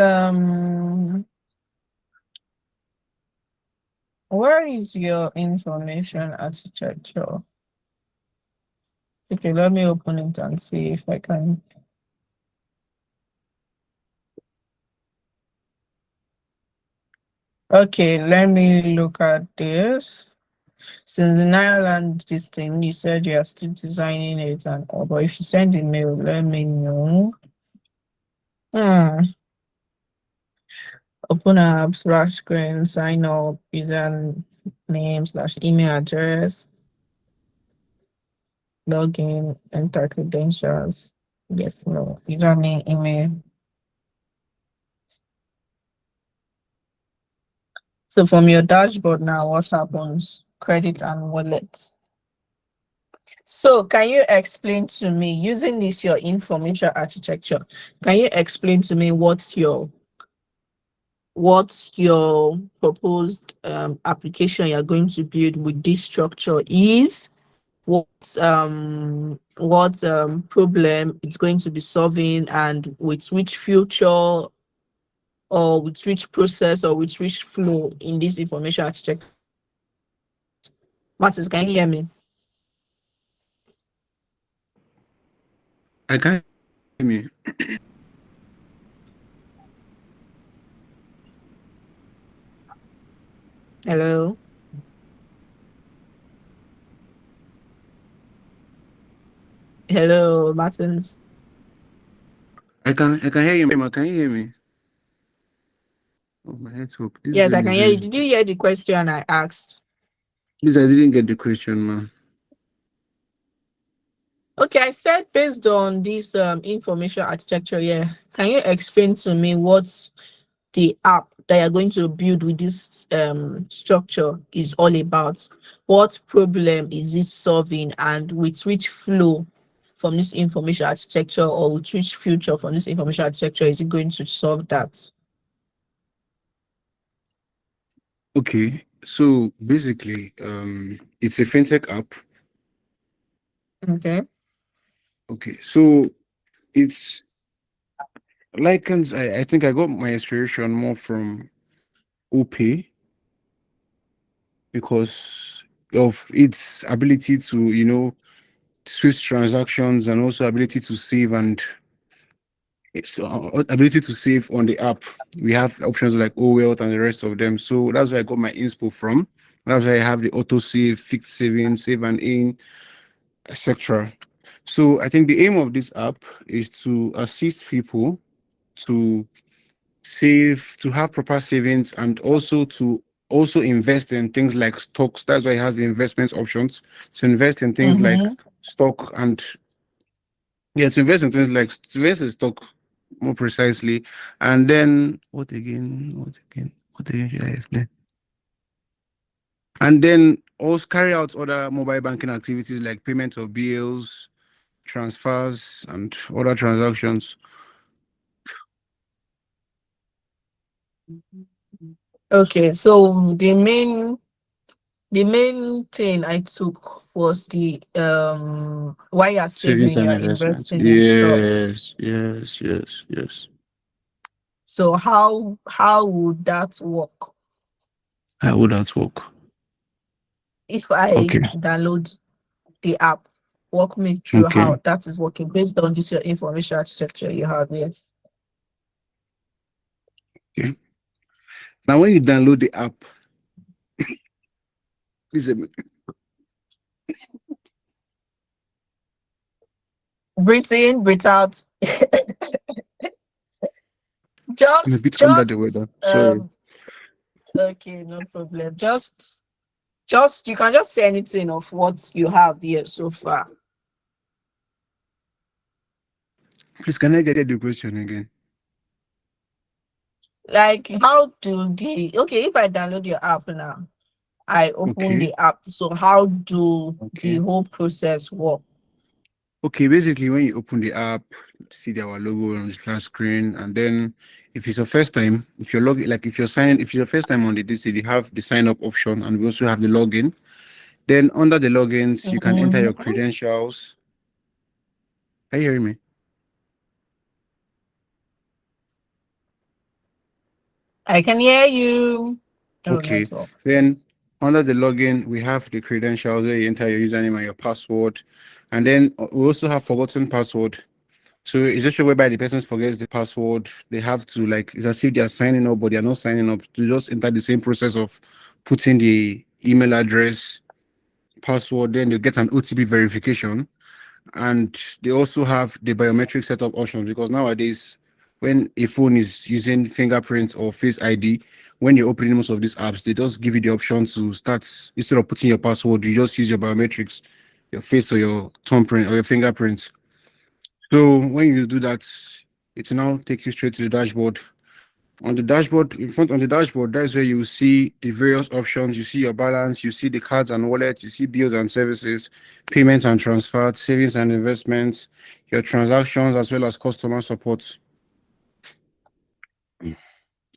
where is your information architecture? Okay, let me open it and see if I can. Okay, let me look at this. Since in Ireland, this thing, you said you are still designing it and all, but if you send a mail, let me know. Hmm. Open app slash screen, sign up, user name slash email address, login, enter credentials. Yes, no, username, email. So from your dashboard now, what happens? Credit and wallet. So can you explain to me, using this your information architecture, can you explain to me what's your proposed application you're going to build with this structure is? What problem it's going to be solving, and with which future or with which process or with which flow in this information architecture? Martins, can you hear me? I can't hear me. Hello? Hello, Martins. I can hear you, Mama. Can you hear me? Oh, my network. This Yes, I brain can is hear you. really. Did you hear the question I asked? This I didn't get the question, man. Okay, I said based on this information architecture, yeah. Can you explain to me what's the app that you're going to build with this structure is all about? What problem is it solving, and with which flow from this information architecture or with which future from this information architecture is it going to solve that? Okay, so basically, it's a fintech app. Okay. Okay, so it's likens. I think I got my inspiration more from OP because of its ability to, switch transactions and also ability to save and its ability to save on the app. We have options like OWealth and the rest of them. So that's where I got my inspo from. That's why I have the auto save, fixed saving, save and in, etc. So I think the aim of this app is to assist people to save, to have proper savings, and also to also invest in things like stocks. That's why it has the investment options to invest in things like Mm-hmm. stock and yeah, to invest in things like to invest in stock more precisely. And then what again? What again? What again should I explain? And then also carry out other mobile banking activities like payment of bills, transfers, and other transactions. Okay, so the main thing I took was the why you're Savings saving, and you're investments. investing in stocks. Yes, yes, yes, yes. So how would that work How would that work? if I Okay, download the app? Walk me through okay, how that is working based on this your information architecture you have here. okay. Now, when you download the app, please, Breathe in, breathe out. I'm a just bit under the just weather. Sorry. okay, no problem. Just you can just say anything of what you have here so far. Please, can I get the question again? Like how do the okay, if I download your app now, I open Okay, the app. So how do the okay. whole process work? Okay, basically, when you open the app, see our logo on the splash screen, and then if it's your first time, if you're logging, like if you're signing, if it's your first time on the DC, you have the sign up option, and we also have the login. Then under the logins, you can enter your Mhm. credentials. Are you hearing me? I can hear you. Oh, Okay. network. Then under the login, we have the credentials where you enter your username and your password. And then we also have forgotten password. So it's just a whereby the person forgets the password. They have to like it's as if they are signing up, but they are not signing up. To just enter the same process of putting the email address password, then you get an OTP verification. And they also have the biometric setup options, because nowadays, when a phone is using fingerprint or face ID, when you're opening most of these apps, they just give you the option to start, instead of putting your password, you just use your biometrics, your face or your thumbprint or your fingerprints. So when you do that, it will now take you straight to the dashboard. On the dashboard, in front on the dashboard, that's where you see the various options. You see your balance, you see the cards and wallets, you see bills and services, payments and transfers, savings and investments, your transactions, as well as customer support.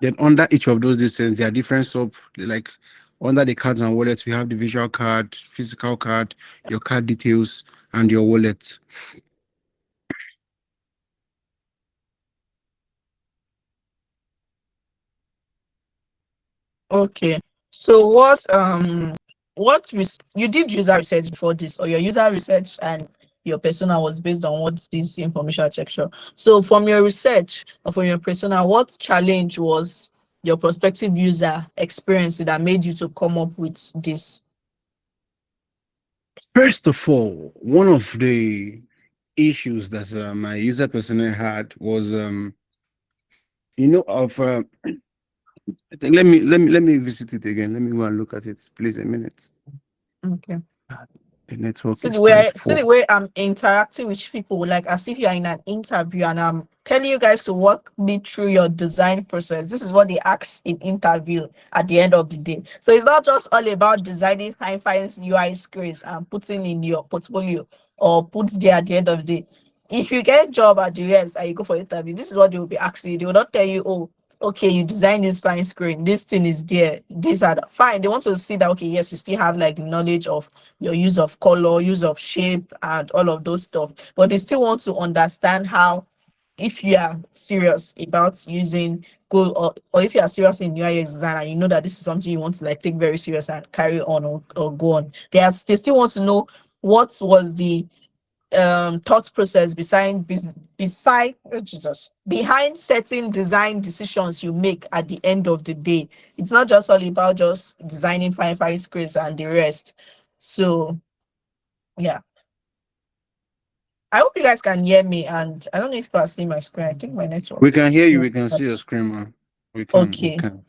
Then under each of those distance, there are different sub, like under the cards and wallets, we have the visual card, physical card, your card details, and your wallet. Okay. So you did user research before this, or your user research and your persona was based on what this information section. So from your research or from your persona, what challenge was your prospective user experiencing that made you to come up with this? First of all, one of the issues that my user persona had was, of I think let me visit it again. Let me go and look at it, please. A minute. Okay. The network See is the way quite poor. I'm interacting with people, like as if you're in an interview, and I'm telling you guys to walk me through your design process. This is what they ask in interview at the end of the day. So it's not just all about designing fine UI screens and putting in your portfolio or put there at the end of the day. If you get a job at the rest and you go for interview, this is what they will be asking you. They will not tell you, oh, okay, you design this fine screen, this thing is there, these are fine. They want to see that, okay, yes, you still have like the knowledge of your use of color, use of shape, and all of those stuff. But they still want to understand how, if you are serious about using go or if you are serious in UI design and you know that this is something you want to like take very serious and carry on or go on. They still want to know what was the thought process behind certain design decisions you make at the end of the day. It's not just all about just designing fine screens and the rest. So yeah, I hope you guys can hear me, and I don't know if you can see my screen. I think my network. We can hear you. We can see your screen, man. We can. We Okay. can.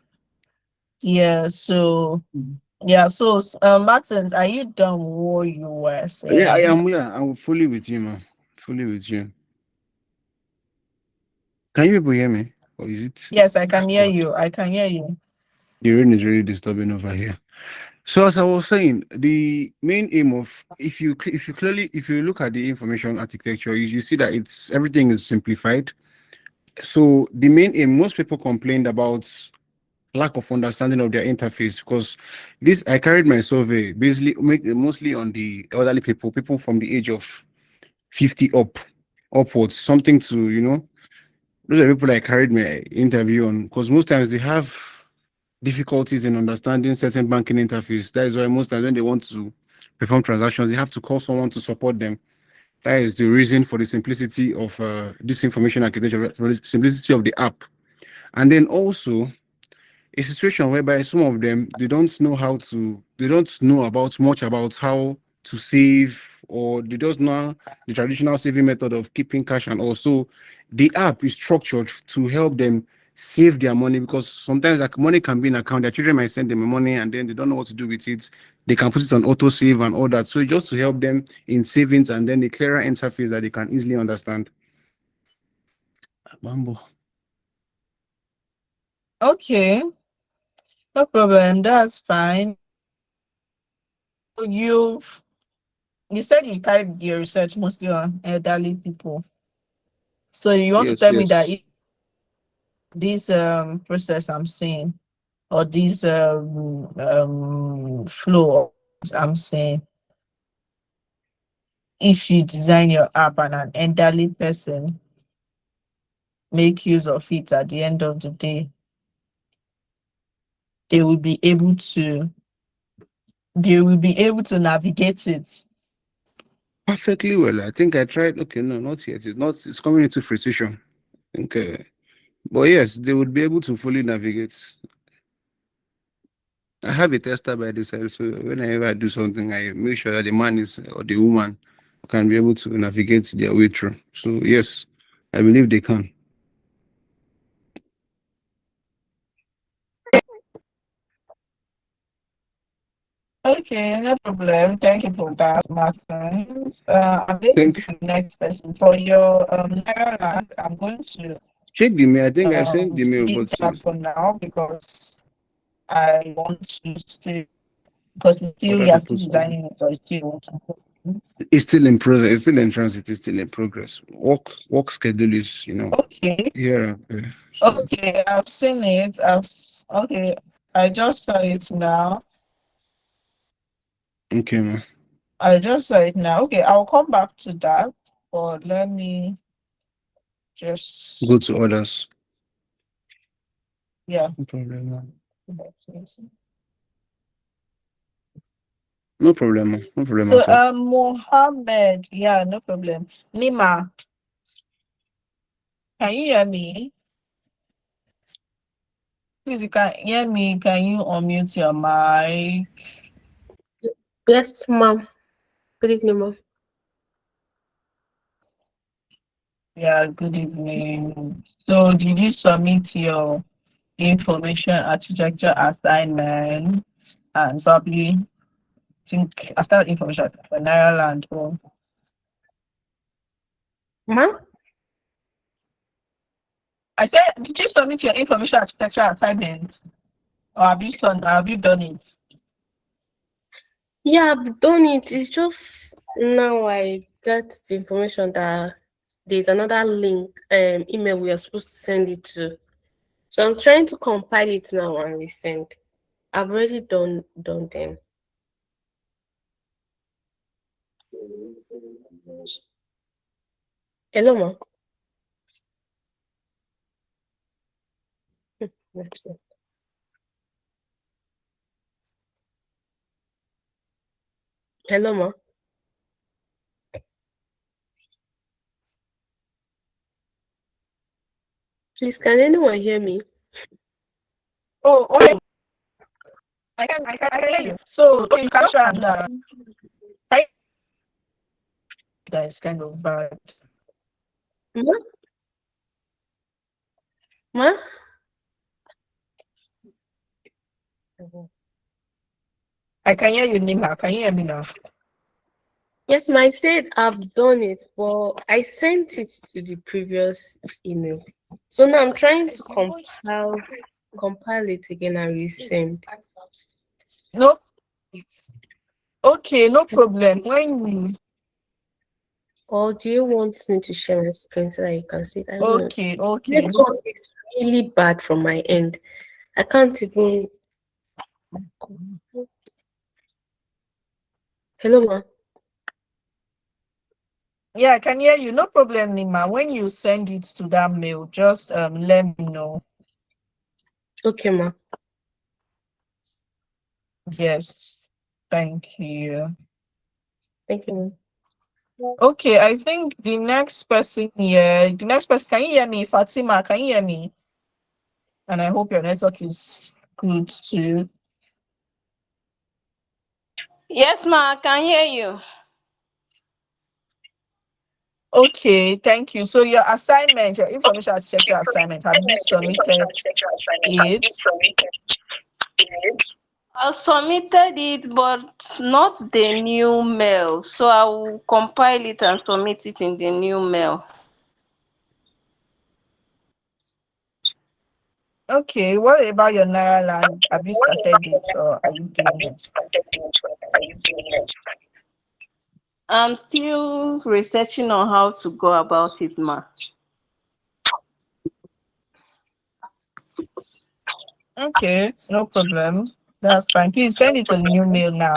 Yeah. So Martins, are you done what you were saying? Yeah, I am. Yeah, I'm fully with you, man. Fully with you. Can you people hear me? Or is it? Yes, I can hear you. I can hear you. The rain is really disturbing over here. So as I was saying, the main aim of if you look at the information architecture, you see that it's everything is simplified. So the main aim, most people complained about lack of understanding of their interface, because this I carried my survey basically mostly on the elderly people from the age of 50 upwards, something to those are people I carried my interview on, because most times they have difficulties in understanding certain banking interface. That is why most times when they want to perform transactions, they have to call someone to support them. That is the reason for the simplicity of this information architecture, for the simplicity of the app. And then also a situation whereby some of them they don't know about much about how to save, or they just know the traditional saving method of keeping cash. And also the app is structured to help them save their money, because sometimes like money can be in account, their children might send them money and then they don't know what to do with it. They can put it on auto save and all that. So just to help them in savings, and then the clearer interface that they can easily understand. Bambo. Okay, no problem. That's fine. You you said you carried your research mostly on elderly people. So you want to Yes, tell me that yes. this process I'm seeing, or this flow I'm saying, if you design your app and an elderly person make use of it at the end of the day, they will be able to navigate it. Perfectly well. I think I tried. Okay, no, not yet. It's coming into fruition. Okay. But yes, they would be able to fully navigate. I have a tester by the side, so whenever I do something, I make sure that the man is or the woman can be able to navigate their way through. So yes, I believe they can. Okay, no problem. Thank you for that, Martin. I'm going to Think go to the next person. For your Ireland, I'm going to check the mail. I think I sent the mail, leave but that for now because I want to stay because it's still other we are still people's designing it, so it's still want to. it's still in process. It's still in transit. It's still in progress. Work schedule is Okay, here and there. So okay, I've seen it. Okay, I just saw it now. okay, man. I just saw it now. Okay, I'll come back to that, but let me just Go to others. yeah. No problem, man. No problem, man. No problem So at all. Mohammed, yeah, no problem. Nima, can you hear me? Please, you can hear me. Can you unmute your mic? Yes, ma'am. Good evening, ma'am. Yeah, good evening. So did you submit your information architecture assignment and probably think after information for Nairaland or Ma'am? I said did you submit your information architecture assignment or have you done it? Yeah, I've done it. It's just now I got the information that there's another link, email we are supposed to send it to. So I'm trying to compile it now and resend. I've already done them. Hello, ma'am. Hello, ma'am. Please, can anyone hear me? Oh, okay. I can hear you. So okay, you can try and that is kind of bad. Ma'am? Ma'am? I can hear you, Nima. Can you hear me now? Yes, ma'am. I said I've done it, but I sent it to the previous email. So now I'm trying to compile it again and resend. No. Okay, no problem. When we Or do you want me to share my screen so that you can see it? I don't know. okay. Network is really bad from my end. I can't even. Hello, ma. Yeah, I can hear you. No problem, Nima. When you send it to that mail, just let me know. Okay, ma. Yes. Thank you. Thank you, ma. Okay, I think the next person here, can you hear me? Fatima, can you hear me? And I hope your network is good too. Yes, ma, I can hear you. Okay, thank you. So your assignment, your information architecture assignment, have you submitted it? I submitted it, but not the new mail. So I will compile it and submit it in the new mail. Okay, what about your Nairaland? Have you started it or are you doing it? I'm still researching on how to go about it, ma. Okay, no problem. That's fine. Please send it to the new mail now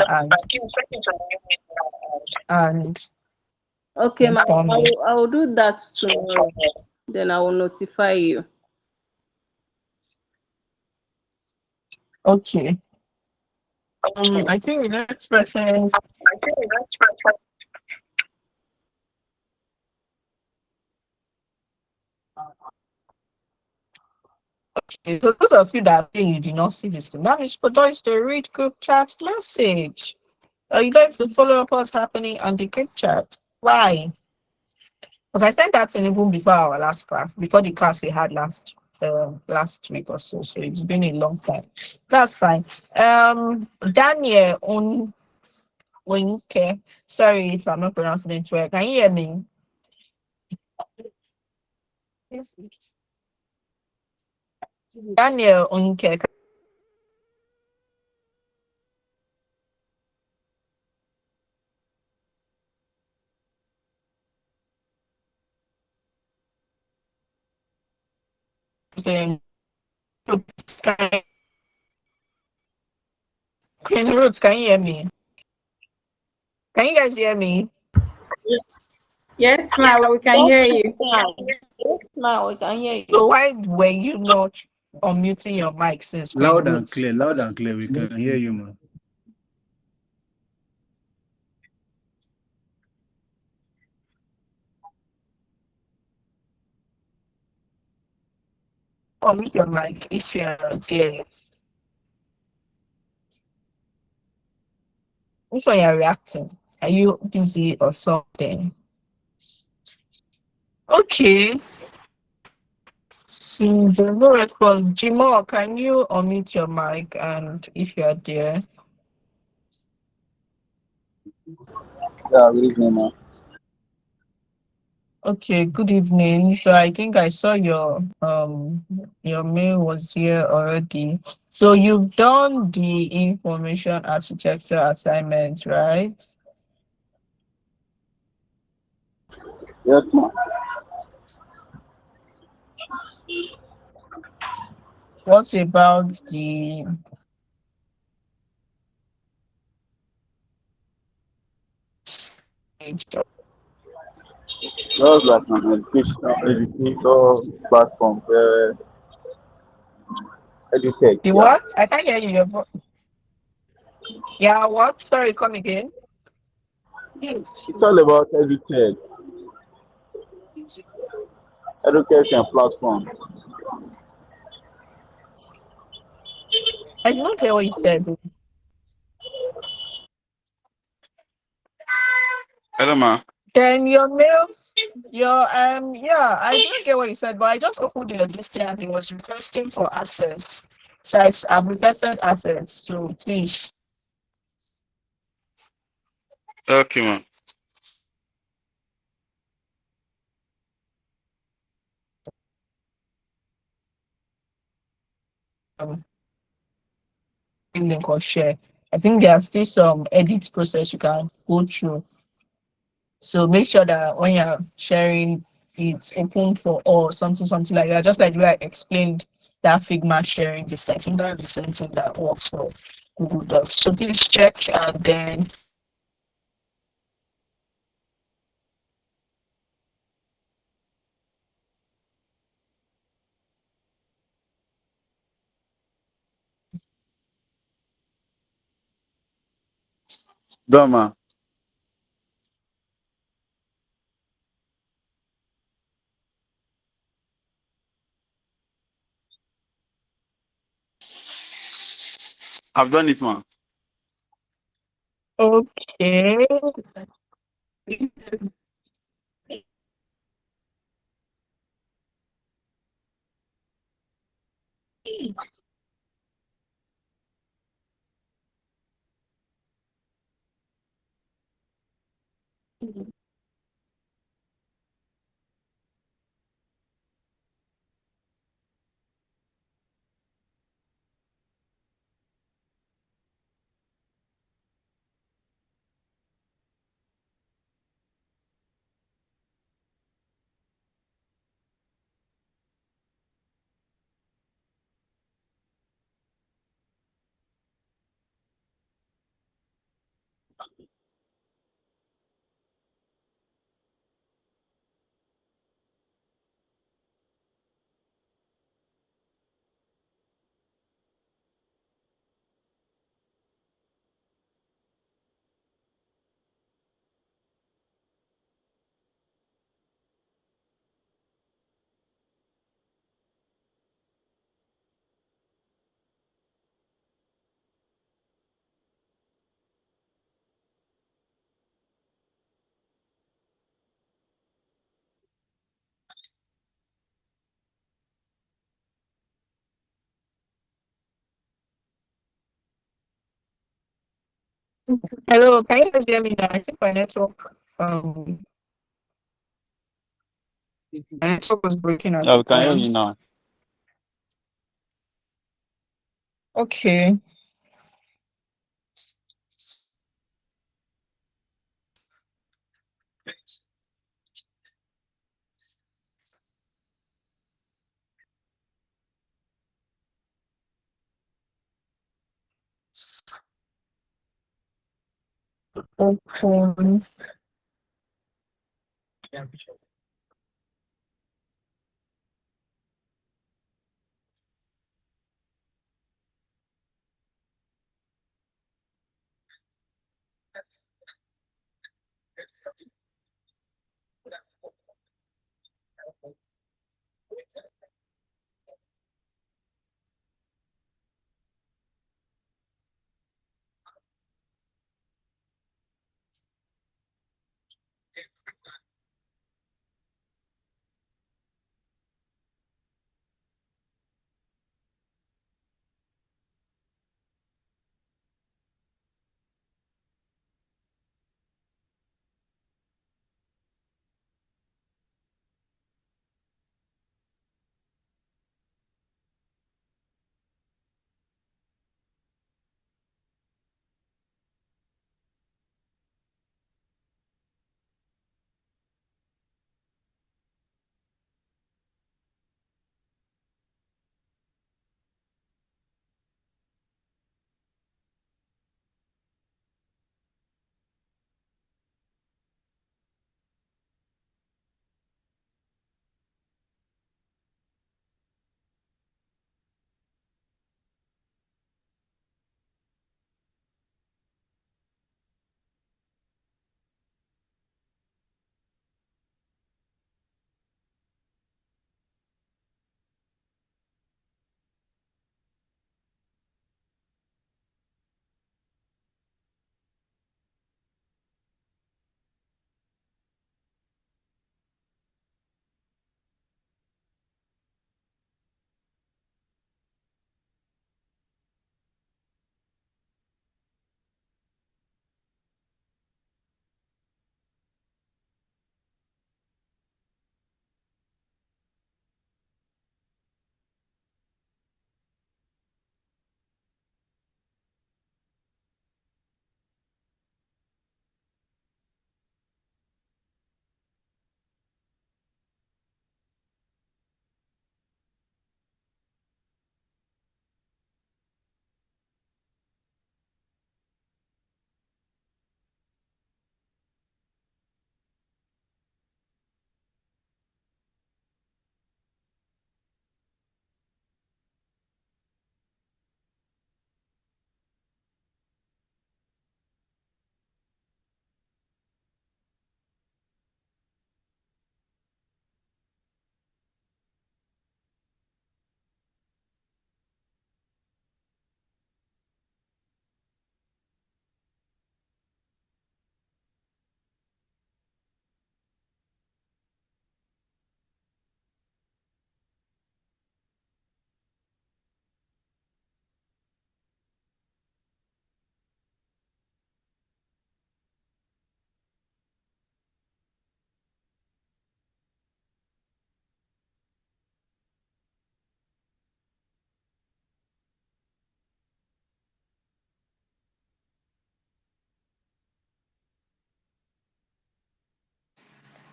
and Okay, ma, inform me. I will do that tomorrow. Then I will notify you. Okay. I think the next person. So those of you that say you did not see this, thing, that means for us to read group chat message. Are you guys to follow up what's happening on the group chat? Why? Because I sent that in even before our last class, before the class we had last week or so. So it's been a long time. That's fine. Daniel Winke. Sorry if I'm not pronouncing it well. Can you hear me? Yes. Daniel Winke. Can Ruth, can you hear me? Can you guys hear me? Yes, ma'am, we can hear you. Yes, now we can hear So you. why were you not unmuting your mic since Queen Loud Ruth? and clear, loud and clear. We can hear you, man. Unmute your mic if you're there. This one you're reacting. Are you busy or something? Okay. Since there's no response, Jimo, can you unmute your mic and if you're there? Yeah, good evening, man. Okay, good evening. So I think I saw your mail was here already. So you've done the information architecture assignment, right? Yes, ma'am. What about the Just like an education platform where edutech, the yeah. what? I can't hear you. Yeah, what? Sorry, come again. It's all about edutech, education platform. I did not hear what you said. Hello, ma. Then your mail, yeah, I didn't get what you said, but I just opened your listing and it was requesting for access. So I've requested access. So please, Okay, ma. um, link or share. I think there are still some edit process you can go through. So make sure that when you're sharing, it's open for all, something like that. Just like I explained that Figma sharing, the setting that's the setting that works for Google Docs. So please check and then Doma. I've done it, ma. okay. Hello, can you guys hear me now? I think my network was breaking at Yeah, the we can hear time. you now. Okay. Open.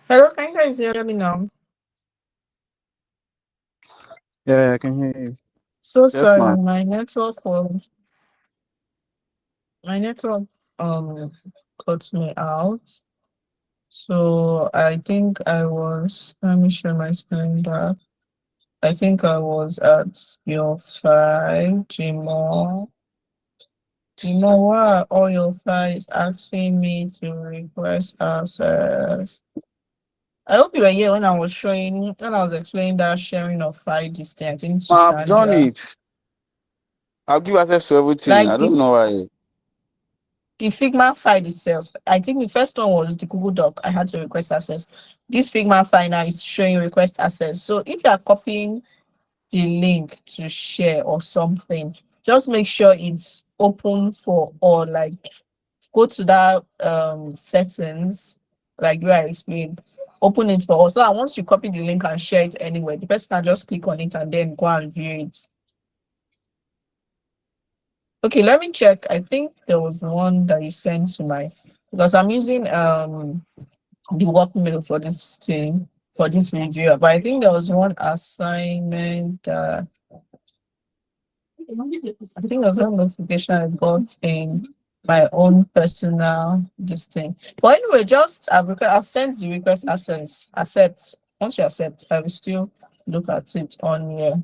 Hello, can you guys hear me now? Yeah, I can hear you. So Yes, sorry, ma'am. my network cut me out. So I think let me share my screen back. I think I was at your five, Gmo. Gmo, why are all your files asking me to request access? I hope you were here when I was explaining that sharing of file distance, I think to I've done Sandra. it. I've given access to everything. Like I don't know why. the Figma file itself, I think the first one was the Google Doc. I had to request access. This Figma file now is showing request access. So if you are copying the link to share or something, just make sure it's open for all. Like go to that settings, like where I explained, open it for us. So that once you copy the link and share it anywhere, the person can just click on it and then go and view it. Okay, let me check. I think there was one that you sent to my, because I'm using the work mail for this thing, for this review. But I think there was one assignment. I think there was one notification I got in my own personal this thing. But anyway, just I've sent the request access. Accept. Once you accept, I will still look at it on here.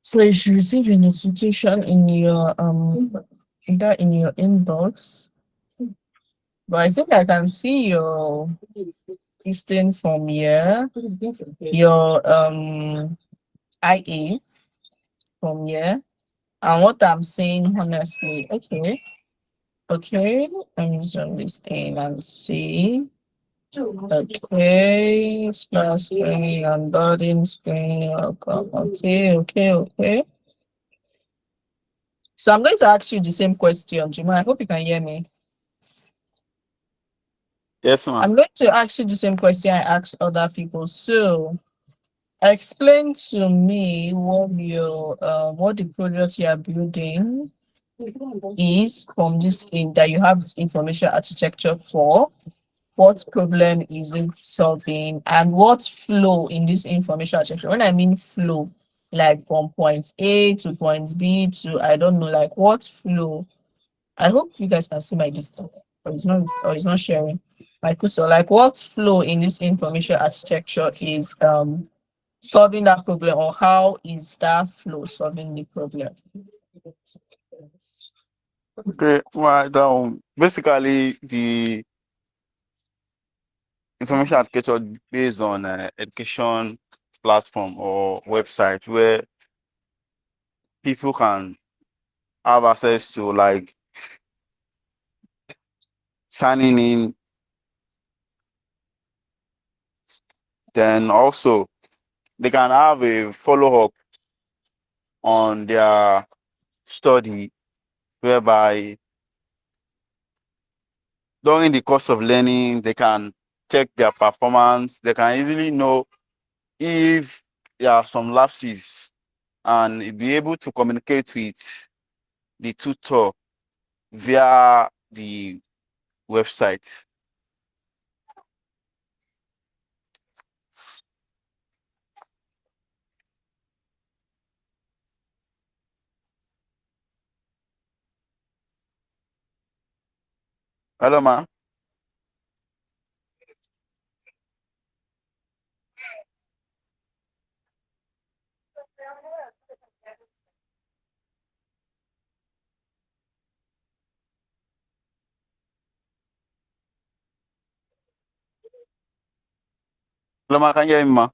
So you should receive a notification in your in your inbox. But I think I can see your this thing from here, your IA from here, and what I'm saying honestly. Okay, let me zoom this in and see. Okay, start screen, onboarding screen. Okay. So I'm going to ask you the same question, Jima. I hope you can hear me. Yes, ma'am. I'm going to ask you the same question I asked other people. So explain to me what the project you are building is from this in that you have this information architecture for. What problem is it solving, and what flow in this information architecture? When I mean flow, like from point A to point B to I don't know, like what flow. I hope you guys can see my distance, or it's not sharing. Like so, like what flow in this information architecture is solving that problem, or how is that flow solving the problem? Okay, right. Basically, the information architecture based on education platform or website where people can have access to like signing in. Then also they can have a follow up on their study, whereby during the course of learning they can check their performance. They can easily know if there are some lapses and be able to communicate with the tutor via the website. Hello, ma. Hello, ma. Can you hear me, ma?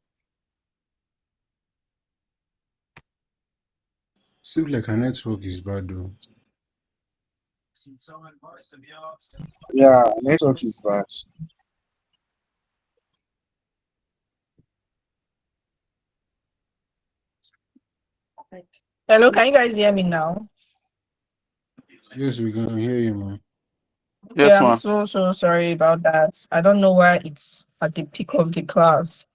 Seems like our network is bad though. Yeah, network is bad. Hello, can you guys hear me now? Yes, we can hear you, man. Okay, Yes, I'm ma. so sorry about that. I don't know why it's at the peak of the class.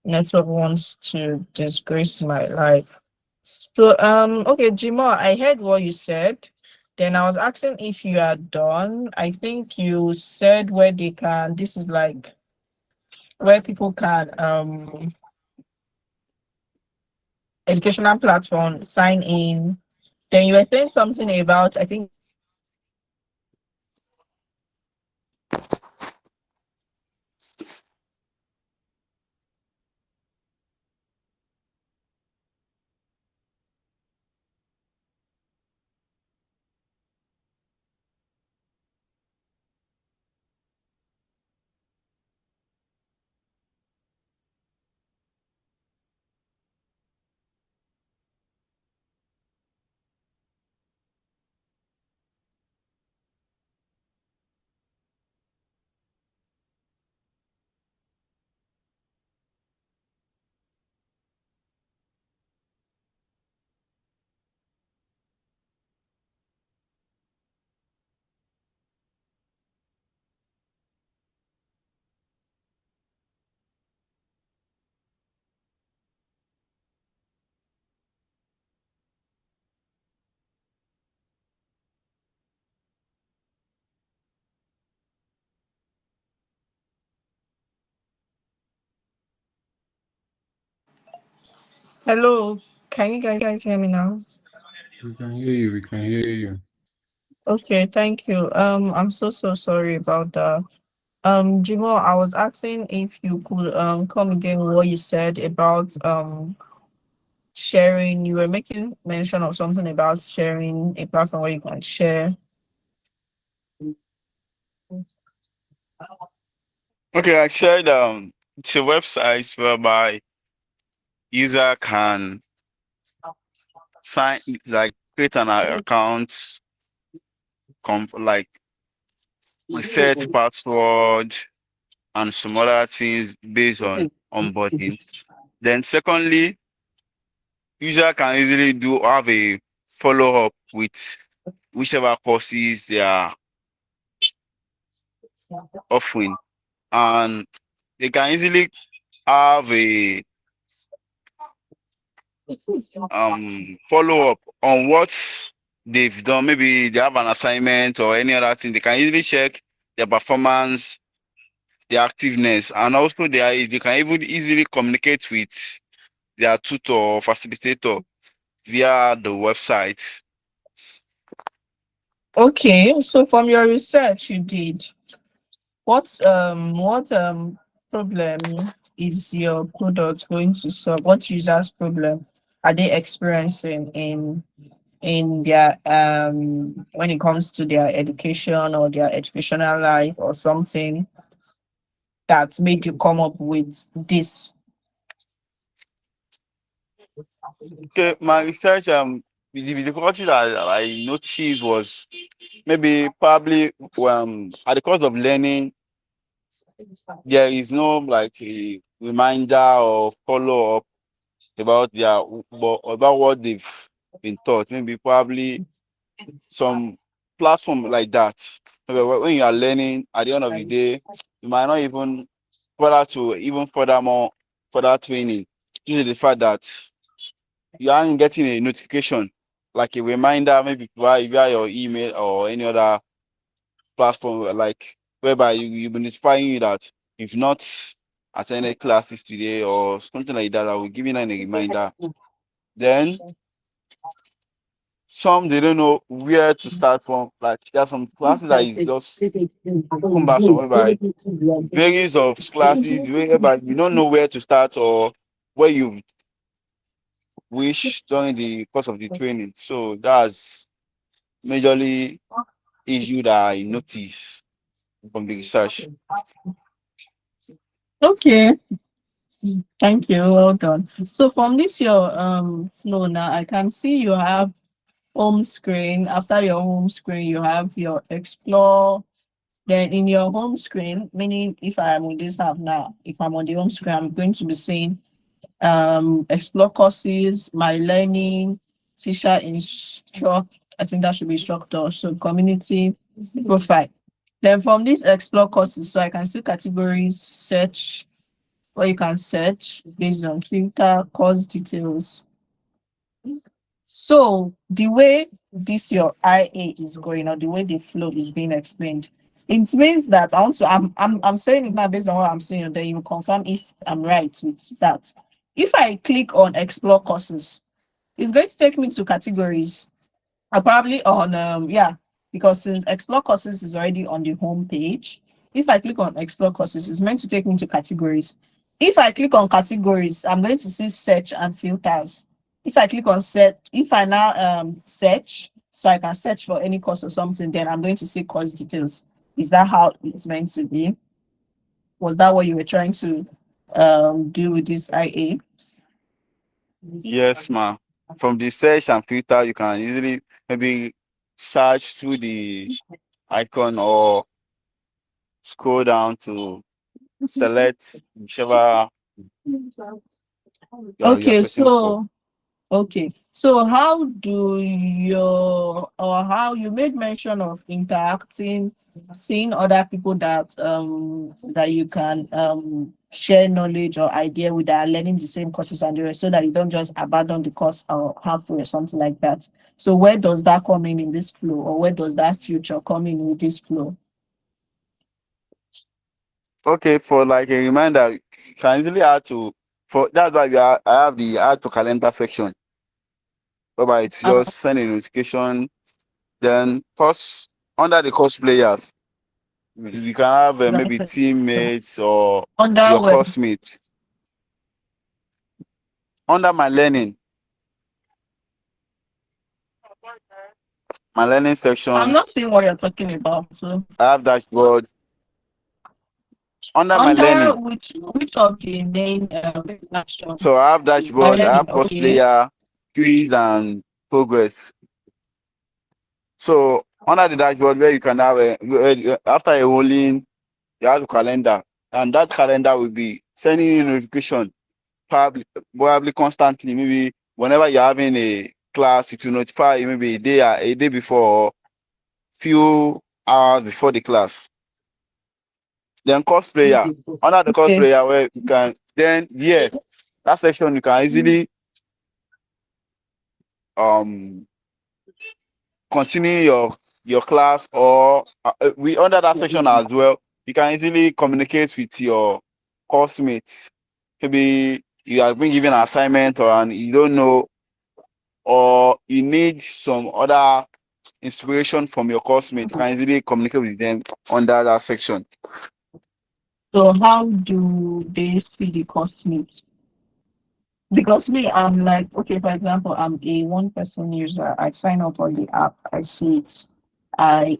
Network wants to disgrace my life. So okay, Jima, I heard what you said. Then I was asking if you are done. I think you said where they can, this is like where people can educational platform sign in. Then you were saying something about I think Hello, can you guys hear me now? We can hear you. We can hear you. Okay, thank you. I'm so sorry about that. Jimo, I was asking if you could come again with what you said about sharing. You were making mention of something about sharing a platform where you can share. Okay, I shared it's a website whereby user can sign like create an account, like set password and some other things based on onboarding. Then secondly, user can easily do have a follow up with whichever courses they are offering, and they can easily have a follow up on what they've done. Maybe they have an assignment or any other thing. They can easily check their performance, their activeness, and also they can even easily communicate with their tutor or facilitator via the website. Okay, so from your research you did, what problem is your product going to solve? What users problem are they experiencing in their when it comes to their education or their educational life or something that made you come up with this? Okay, my research the difficulty that I noticed was maybe probably at the course of learning there is no like a reminder or follow up about about what they've been taught. Maybe probably some platform like that. Maybe when you are learning at the end of the day, you might not even bother to even further training due to the fact that you aren't getting a notification like a reminder, maybe via your email or any other platform, like whereby you'll be notifying you that you've not attended classes today or something like that. I will give you a reminder. Then some they don't know where to start from. Like there are some classes that is just cumbersome, whereby varies of classes whereby you don't know where to start or where you wish during the course of the training. So that's majorly issue that I noticed from the research. Okay, thank you, well done. So from this your flow now, I can see you have home screen. After your home screen you have your explore. Then in your home screen, meaning if I am on this app now, if I'm on the home screen, I'm going to be seeing explore courses, my learning, teacher instruct. I think that should be instructor. So community profile. Then from these explore courses, so I can see categories, search, where you can search based on filter, course details. So the way this your IA is going, or the way the flow is being explained, it means that I want to I'm saying it now based on what I'm saying, and then you confirm if I'm right with that. If I click on explore courses, it's going to take me to categories. I probably on yeah, because since explore courses is already on the home page, if I click on explore courses, it's meant to take me to categories. If I click on categories, I'm going to see search and filters. If I click on search, if I now search, so I can search for any course or something, then I'm going to see course details. Is that how it's meant to be? Was that what you were trying to do with this IA? Yes, ma. From the search and filter, you can easily maybe search through the icon or scroll down to select whichever you're Okay, searching for. so okay, so how do your or how you made mention of interacting, seeing other people that you can share knowledge or idea with that are learning the same courses and the rest, so that you don't just abandon the course or halfway or something like that. So where does that come in this flow, or where does that future come in with this flow? Okay, for like a reminder, you can easily add to For that's why I have the add to calendar section, whereby it's just send a notification. Then course under the course players, you can have maybe teammates or Under your where? classmates. Under my learning I'm section, not seeing what you're talking about. So I have dashboard. Under my under learning, which of the main action? so I have My dashboard, I learning, have course okay. player, quiz and progress. So under the dashboard where you can have after enrolling, you have a calendar, and that calendar will be sending you notification probably constantly. Maybe whenever you're having a class, it will notify you maybe a day before or few hours before the class. Then course player, under the course Okay. player where you can then that section you can easily continue your class, or we under that section as well, you can easily communicate with your course mates. Maybe you have been given an assignment or you don't know, or you need some other inspiration from your course mate, you can easily communicate with them under that section. So how do they see the course meet? Because me, I'm like, okay, for example, I'm a one-person user. I sign up on the app, I see it, I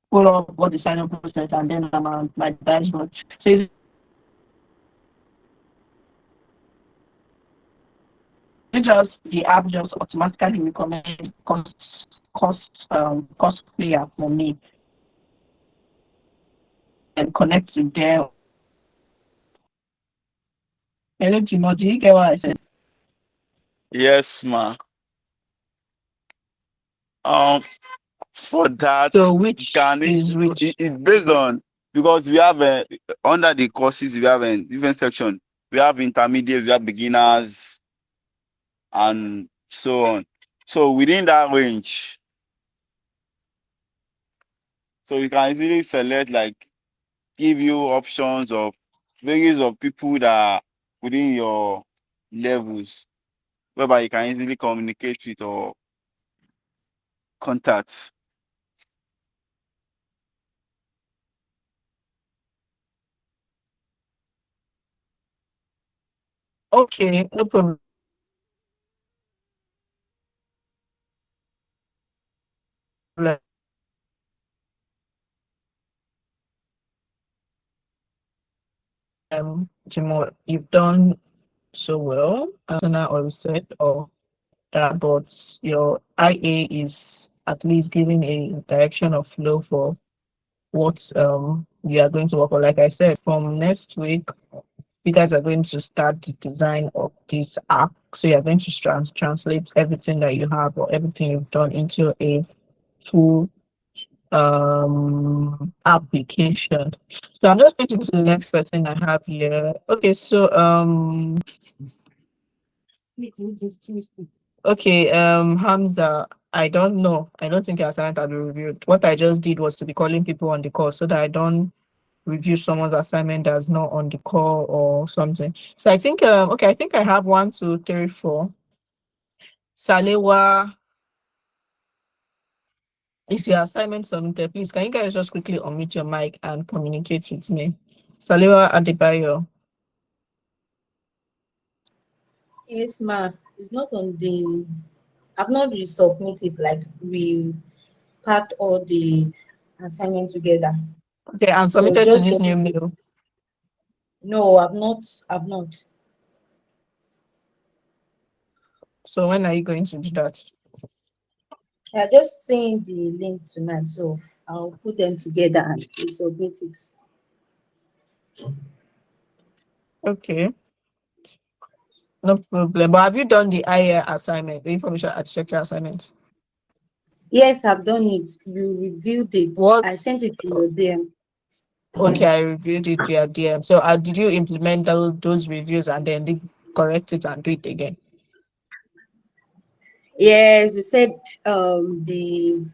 follow up what the sign up process, and then I'm on my dashboard. So is it just the app just automatically recommend cost player for me and connect to them? Hello, Timo, do you get what I said? Yes, ma. For that, So which is which? it's based on, because we have under the courses we have a different section. We have intermediate, we have beginners, and so on. So within that range, so you can easily select, like, give you options of various of people that are within your levels, whereby you can easily communicate with or contact. Okay, no problem. Timo, you've done so well. Anna always said, or that, but your IA is at least giving a direction of flow for what you are going to work on. Like I said, from next week, you guys are going to start the design of this app. So you're going to translate everything that you have or everything you've done into a full application. So I'm just going to go to the next person I have here. Okay, so okay, Hamza, I don't know. I don't think your assignment had been reviewed. What I just did was to be calling people on the call so that I don't review someone's assignment that's not on the call or something. So I think okay, I think I have 1, 2, 3, 4. Salewa, is your assignment submitted? Please, can you guys just quickly unmute your mic and communicate with me? Salewa Adebayo. Yes, ma. It's not on the. I've not resubmitted. Like we packed all the assignment together. Okay, and So submitted to just this get new it. mail. No, I've not. I've not. So when are you going to do that? I just seeing the link tonight, so I'll put them together and submit it. Okay, no problem. But have you done the IA assignment, the information architecture assignment? Yes, I've done it. You reviewed it. What? I sent it to your DM. Okay, I reviewed it via DM. So did you implement those reviews and then correct it and do it again? Yes, you said the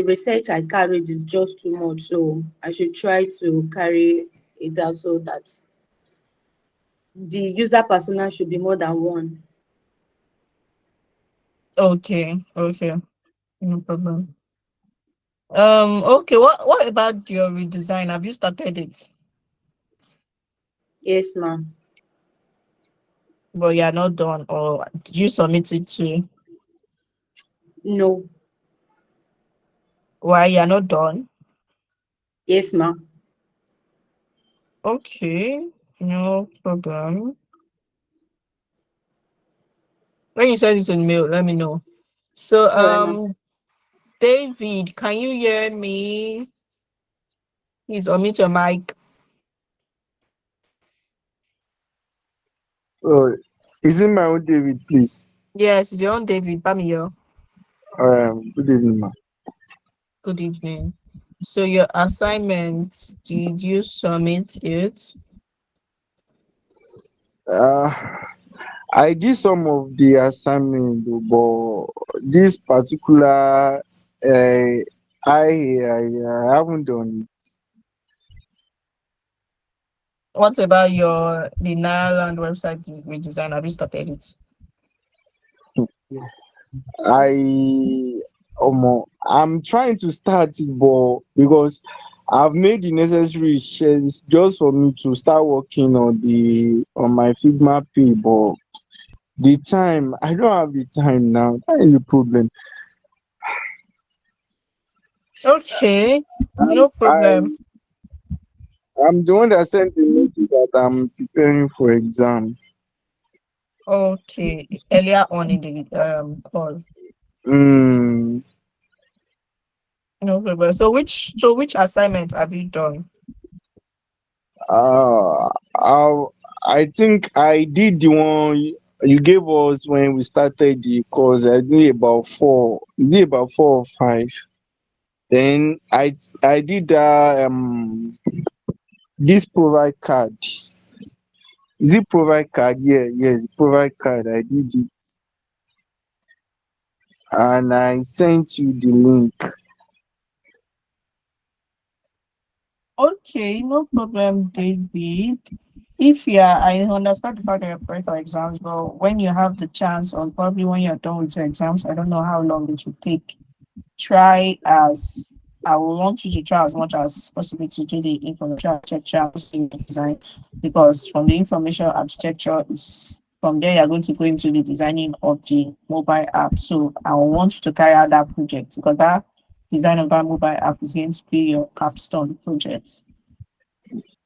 research I carried is just too much, so I should try to carry it out so that the user persona should be more than one. Okay, okay, no problem. Okay, what about your redesign? Have you started it? Yes, ma'am. But you are not done, or did you submit it to? No. Why you are not done? Yes, ma'am. Okay, no problem. When you send it in mail, let me know. So, All right, ma'am. David, can you hear me? Please unmute your mic. So, is it my own David, please? Yes, it's your own David. Bamiyo. Good evening, ma. Good evening. So your assignment, did you submit it? Uh, I did some of the assignment, but this particular I haven't done What about the Nairaland website redesign? Have you started it? it. I'm trying to start it, but because I've made the necessary shares just for me to start working on my Figma pay, but the time I don't have the time now. That is the problem. Okay, no I problem. I'm the one that sent the message that I'm preparing for exam. Okay, earlier on in the call. Mm, No problem. So which assignment have you done? uh, I I think I did the one you gave us when we started the course. I did about four. Is it about 4 or 5? Then I did this provide card. Is it provide card? Yeah, yes, provide card. I did it and I sent you the link. Okay, no problem, David. If you are, I understand the fact that you're preparing for exams, but when you have the chance, or probably when you're done with your exams, I don't know how long it will take. Try as I will want you to try as much as possible to do the information architecture design, because from the information architecture is from there you're going to go into the designing of the mobile app. So I will want you to carry out that project, because that design of that mobile app is going to be your capstone project,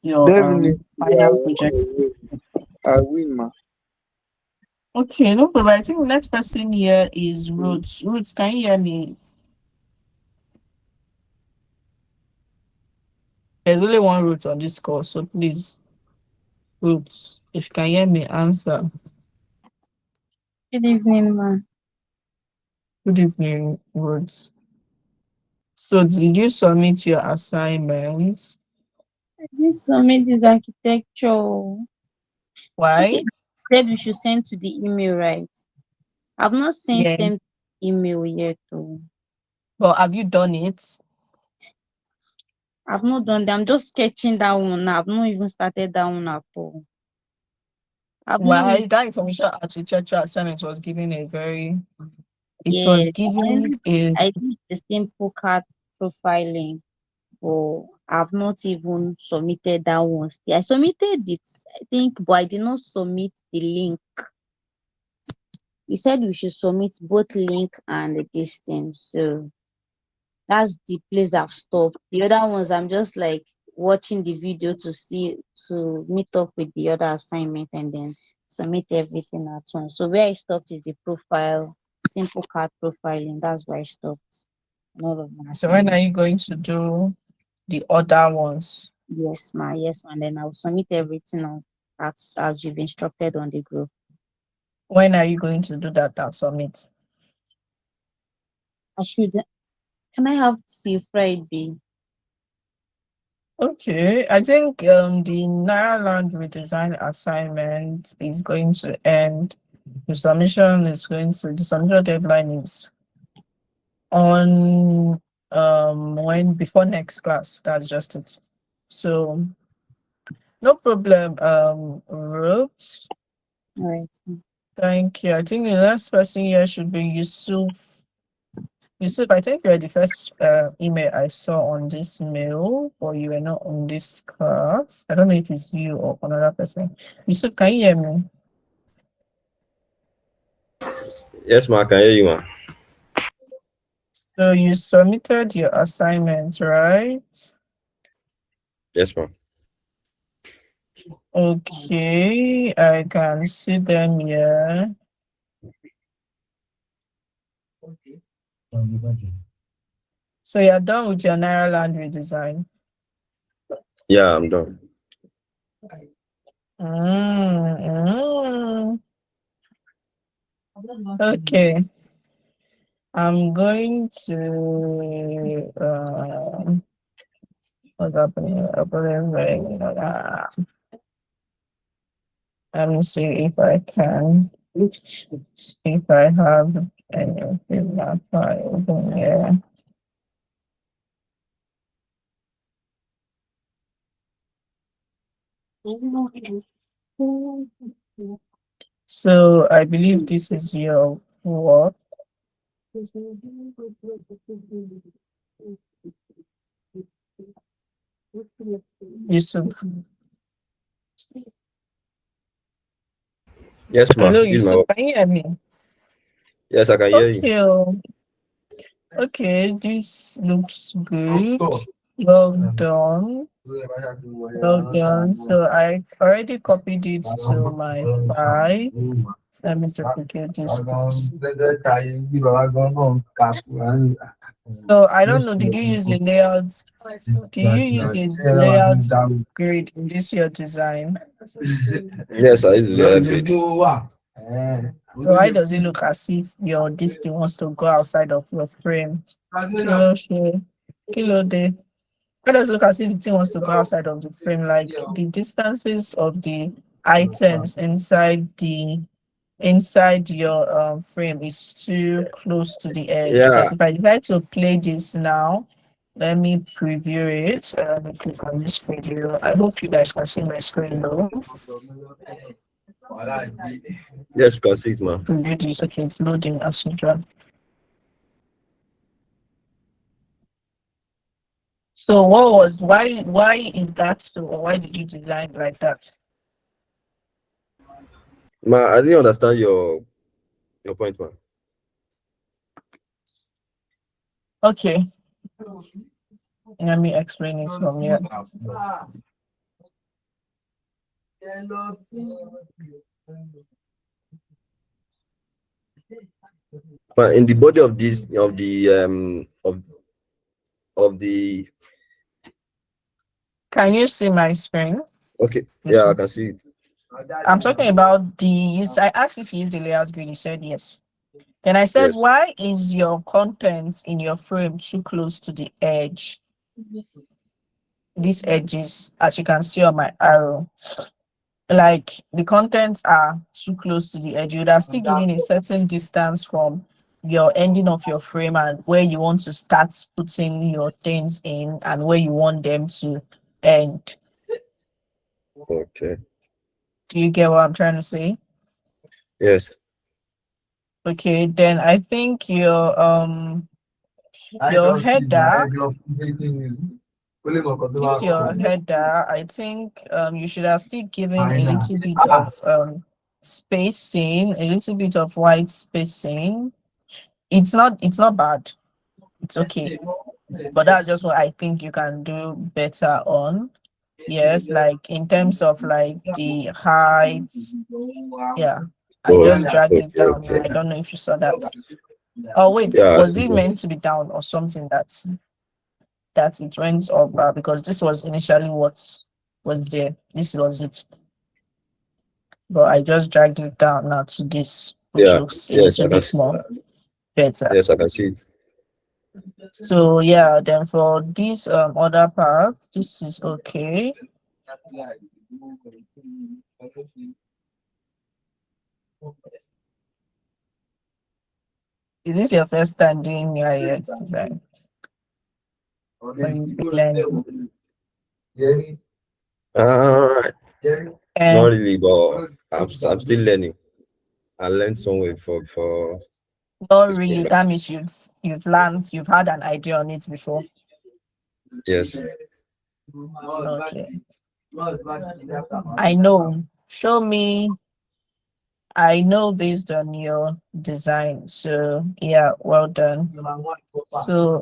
your Definitely, final project. I will, ma. Okay, no problem. I think the next person here is Roots. Roots, can you hear me? There's only one Roots on this call, so please, Roots, if you can hear me, answer. Good evening, ma. Good evening, Roots. So did you submit your assignment? I did submit this architecture. Why? Okay, said we should send to the email, right? I've not sent Yeah. them email yet, though. But have you done it? I've not done them. I'm just sketching that one. I've not even started that one at all. I've not Why? really, That information architecture assignment was given a very, it was yes. given a, I did the simple card profiling, but I've not even submitted that one. Still, I submitted it, I think, but I did not submit the link. You said we should submit both link and the distance. So that's the place I've stopped. The other ones, I'm just like watching the video to meet up with the other assignment and then submit everything at once. So where I stopped is the profile, simple card profiling. That's where I stopped. All of my so when are assignments. you going to do the other ones? Yes, ma. Yes, ma. And then I'll submit everything on as you've instructed on the group. When are you going to do that and submit? I should. Can I have till Friday? Okay, I think the Nairaland redesign assignment is going to end. The submission deadline is on when before next class. That's just it. So No problem, Ruth. All right. Thank you. I think the last person here should be Yusuf. Yusuf, I think you're the first email I saw on this mail, or you were not on this class. I don't know if it's you or another person. Yusuf, can you hear me? Yes, ma, I can hear you, ma. So you submitted your assignment, right? Yes, ma. Okay, I can see them here. So you're done with your Naira land redesign. Yeah, I'm done. Okay. I'm going to what's happening? Let me see if I can, if I have anything that I open here. So I believe this is your work. Yusuf. Yes, ma. Hello, This is my Yusuf. work. Can you hear me? Yes, I can hear you. Okay. Okay, this looks good. Well done. Well done. So I already copied it to my file. Let me duplicate this. So I don't know, did you use the layouts? Did you use the layout grid in this your design? Yes, I use the layer grid. So why does it look as if your this thing wants to go outside of your frame? Kilo day. Why does it look as if the thing wants to go outside of the frame? Like the distances of the items inside your frame is too close to the edge. Yeah. Because if I decide to play this now, let me preview it. Let me click on this preview. I hope you guys can see my screen though. Yes, you can see it, ma. Preview this. Okay, it's loading as usual. So why is that so, or why did you design like that? Ma, I didn't understand your point, ma. Okay, let me explain it from here. But in the body of this of the Can you see my screen? okay, yeah, I can see it. I'm talking about the use. I asked if you use the layouts grid. You said yes. Then I said, Yes. why is your content in your frame too close to the edge? These edges, as you can see on my arrow, like the contents are too close to the edge. You'd have still given a certain distance from your ending of your frame and where you want to start putting your things in and where you want them to end. Okay. Do you get what I'm trying to say? Yes. Okay, then I think your header, this your header, I think you should have still given a little bit of spacing, a little bit of white spacing. It's not bad. It's okay. But that's just what I think you can do better on. Yes, like in terms of like the heights. Yeah. I just dragged it down. Okay. I don't know if you saw that. Oh wait, Yeah, was it meant to be down or something that it went up because this was initially what was there. This was it. But I just dragged it down now to this, which Yeah. looks a Yes, little I can bit see. more better. Yes, I can see it. So yeah, then for this other part, this is okay. Is this your first time doing UI design? Or you've been learning? Uh, And not really, but I'm still learning. I learned somewhere before not this really, program. that means you've learned, you've had an idea on it before. Yes. Okay. I know. Show me. I know based on your design. So yeah, well done. So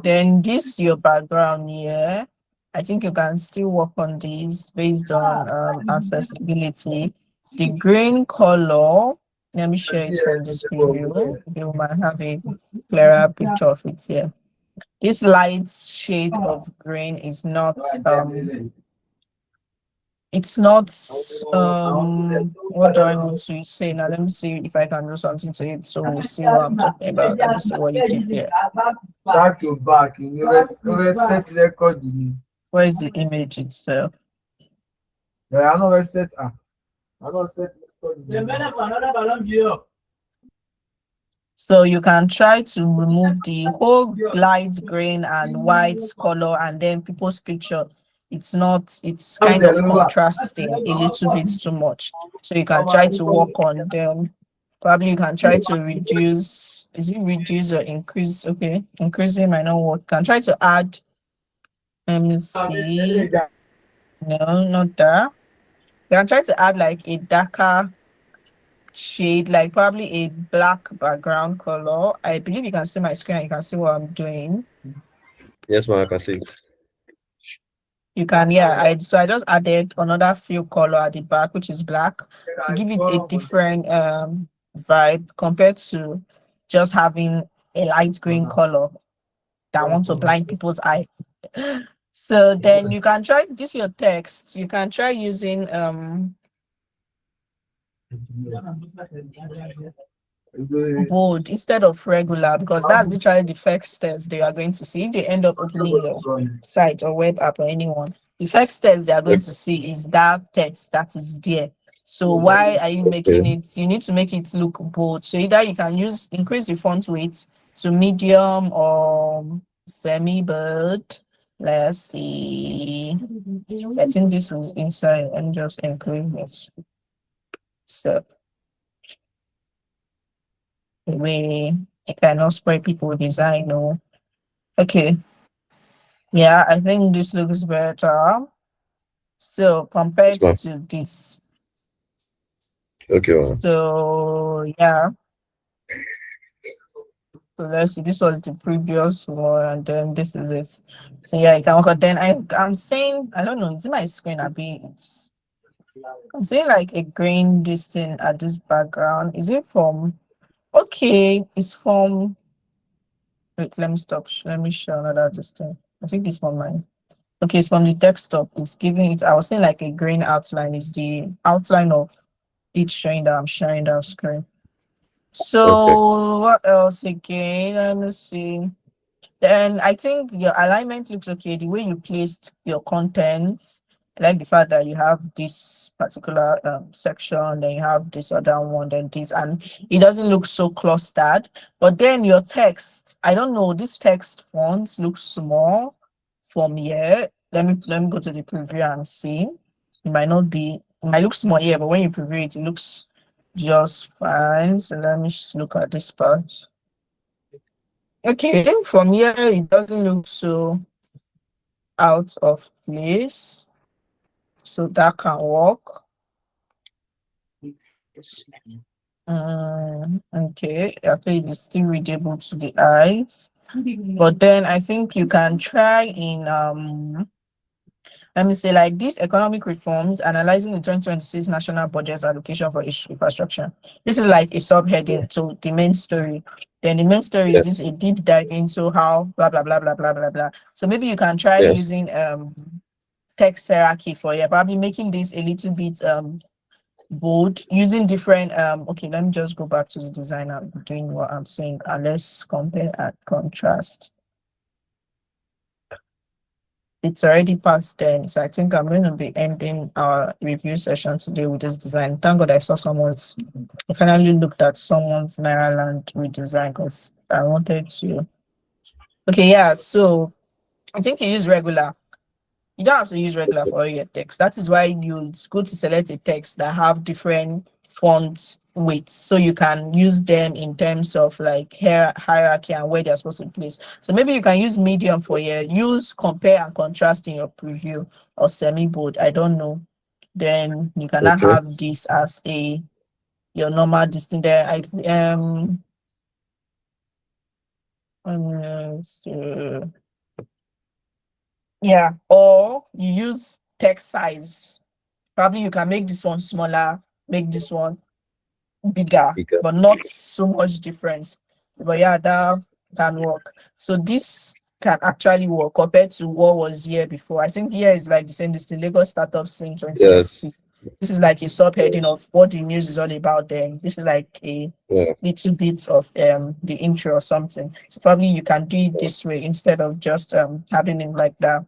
then this your background here. I think you can still work on these based on accessibility. The green color, let me share it from this preview. You might have a clearer picture of it here. This light shade of green is not it's not what do I want to say now? Let me see if I can do something to it so we see what I'm talking about. Let me see what you did here. Back to back, set record. Where is the image itself? I know where set. I know set record. So you can try to remove the whole light green and white color, and then people's picture. It's kind of contrasting a little bit too much. So you can try to work on them. Probably you can try to reduce, is it reduce or increase? Okay, increasing might not work. You can try to add, let me see. No, not that. You can try to add like a darker shade, like probably a black background color. I believe you can see my screen and you can see what I'm doing. Yes, ma'am, I can see. You can, yeah. I just added another fill color at the back, which is black, to give it a different vibe compared to just having a light green color that wants to blind people's eye. So then you can try this your text. You can try using bold instead of regular, because that's literally the first test they are going to see if they end up opening your site or web app or anyone. The first test they are going to see is that text that is there. So why are you making it? You need to make it look bold. So either you can increase the font weight to medium or semi-bold. Let's see. I think this was inside and just increase this. So we cannot spoil people design. No. Okay. Yeah, I think this looks better. So compared Yes, to this. okay, ma'am. So yeah. So let's see. This was the previous one, and then this is it. So yeah, you can work. Then I'm saying, I don't know, is it my screen? I'm saying like a green this thing at this background. Is it from okay, it's from wait, let me stop. Let me show another this thing. I think it's from mine. Okay, it's from the desktop. It's giving it, I was saying like a green outline is the outline of each showing that I'm sharing that screen. So what else again? Let me see. Then I think your alignment looks okay. The way you placed your content, I like the fact that you have this particular section, then you have this other one, then this, and it doesn't look so clustered. But then your text, I don't know, this text font looks small from here. Let me go to the preview and see. It might not be, it might look small here, but when you preview it, it looks just fine. So let me just look at this part. Okay, from here it doesn't look so out of place, so that can work. Okay, I think it's still readable to the eyes, but then I think you can try in let me say like these economic reforms, analyzing the 2026 national budget's allocation for infrastructure. This is like a subheading to the main story. Then the main story is this a deep dive into how blah blah blah blah blah blah blah. So maybe you can try using text hierarchy for probably making this a little bit bold, using different okay, let me just go back to the design. I'm doing what I'm saying, and let's compare and contrast. It's already past 10, so I think I'm going to be ending our review session today with this design. Thank God I saw I finally looked at someone's Nairaland redesign because I wanted to. Okay, yeah, so I think you use regular. You don't have to use regular for all your text. That is why it's good to select a text that have different font weights, so you can use them in terms of like hierarchy and where they're supposed to be placed. So maybe you can use medium for use compare and contrast in your preview, or semi bold. I don't know. Then you cannot Okay. have this as your normal distinct there. So, yeah, or you use text size. Probably you can make this one smaller, make this one bigger, but not so much difference. But yeah, that can work. So this can actually work compared to what was here before. I think here is like the same. This the Lagos Startup Scene 2026. Yes. This is like a subheading of what the news is all about. Then this is like a little bit of the intro or something. So probably you can do it this way instead of just having it like that.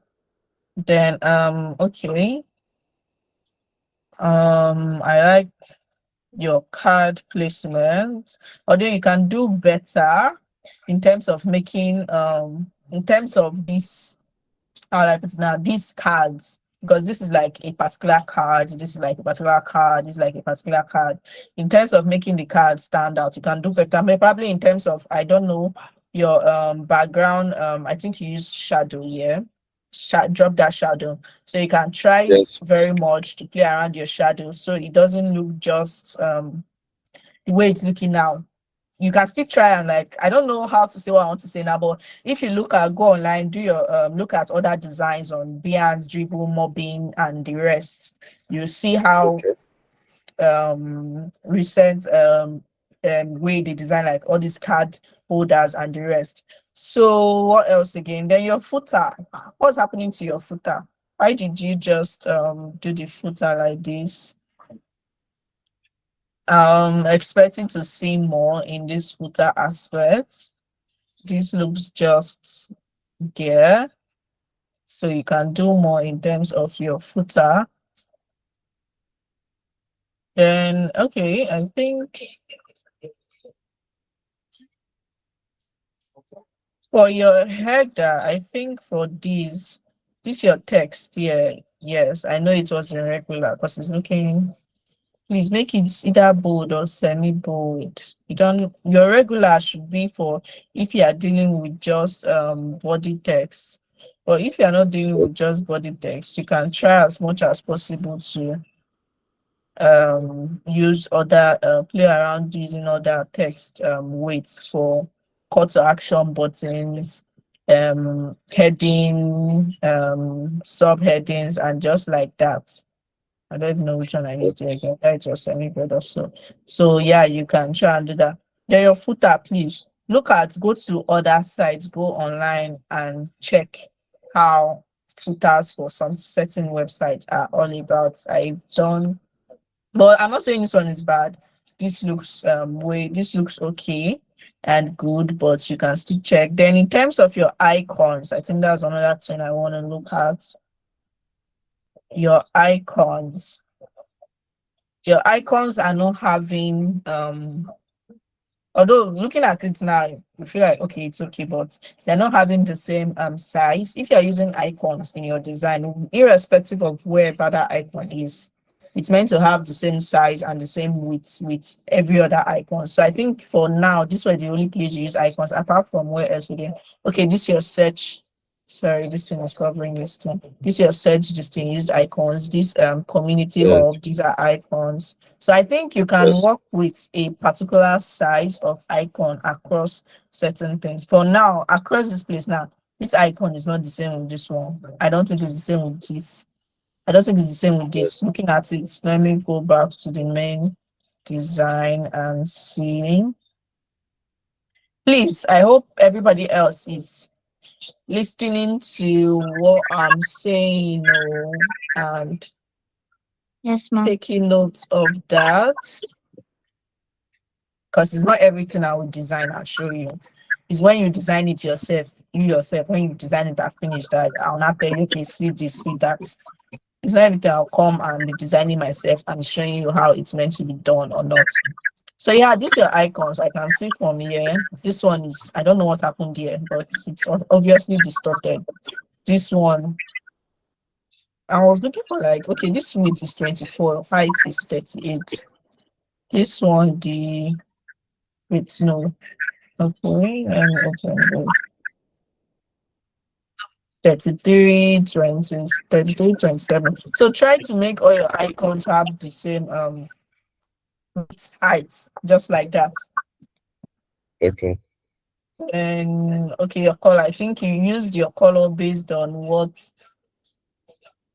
Then okay. I like your card placement, although you can do better in terms of making in terms of this, how I put it now, these cards, because this is like a particular card, this is like a particular card, this is like a particular card. In terms of making the card stand out, you can do better. But probably in terms of, I don't know, your background, I think you use shadow, yeah. Drop that shadow. So you can try very much to play around your shadow so it doesn't look just the way it's looking now. You can still try and like, I don't know how to say what I want to say now, but if you go online, do your look at other designs on Behance, Dribble, Mobbing, and the rest. You see how recent way they design like all these card holders and the rest. So what else again? Then your footer. What's happening to your footer? Why did you just do the footer like this? Expecting to see more in this footer aspect. This looks just there, so you can do more in terms of your footer. Then okay, I think for your header, I think for this your text here. Yes, I know it was irregular because it's looking. Please make it either bold or semi-bold. Your regular should be for if you are dealing with just body text. But if you are not dealing with just body text, you can try as much as possible to use other play around using other text weights for call to action buttons, heading, subheadings, and just like that. I don't know which one I used there again. That was semi-good or so. So yeah, you can try and do that. Then your footer, please go to other sites, go online and check how footers for some certain websites are all about. I don't, but I'm not saying this one is bad. This looks okay and good, but you can still check. Then in terms of your icons, I think that's another thing I want to look at. Your icons. Your icons are not having although looking at it now you feel like okay, it's okay, but they're not having the same size. If you're using icons in your design, irrespective of wherever that icon is, it's meant to have the same size and the same width with every other icon. So I think for now this was the only place you use icons, apart from where else again. Okay, this your search. Sorry, this thing is covering this thing. This your search, this thing used icons, this community hub, these are icons. So I think you can work with a particular size of icon across certain things. For now, across this place now, this icon is not the same with this one. I don't think it's the same with this. I don't think it's the same with this. Looking at it, let me go back to the main design and see. Please, I hope everybody else is listening to what I'm saying, and Yes, ma'am. taking notes of that, because it's not everything I will design I'll show you. It's when you design it yourself, when you design it and finish that, I'll not tell you, okay, see this, see that. It's not everything I'll come and be designing myself and showing you how it's meant to be done or not. So yeah, these are icons I can see from here. This one is, I don't know what happened here, but it's obviously distorted. This one, I was looking for like, okay, this width is 24, height is 38. This one, the width, no. Okay, and open this. 33, 20, 33, 27. So try to make all your icons have the same width, height, just like that. Okay. And okay, your color. I think you used your color based on what,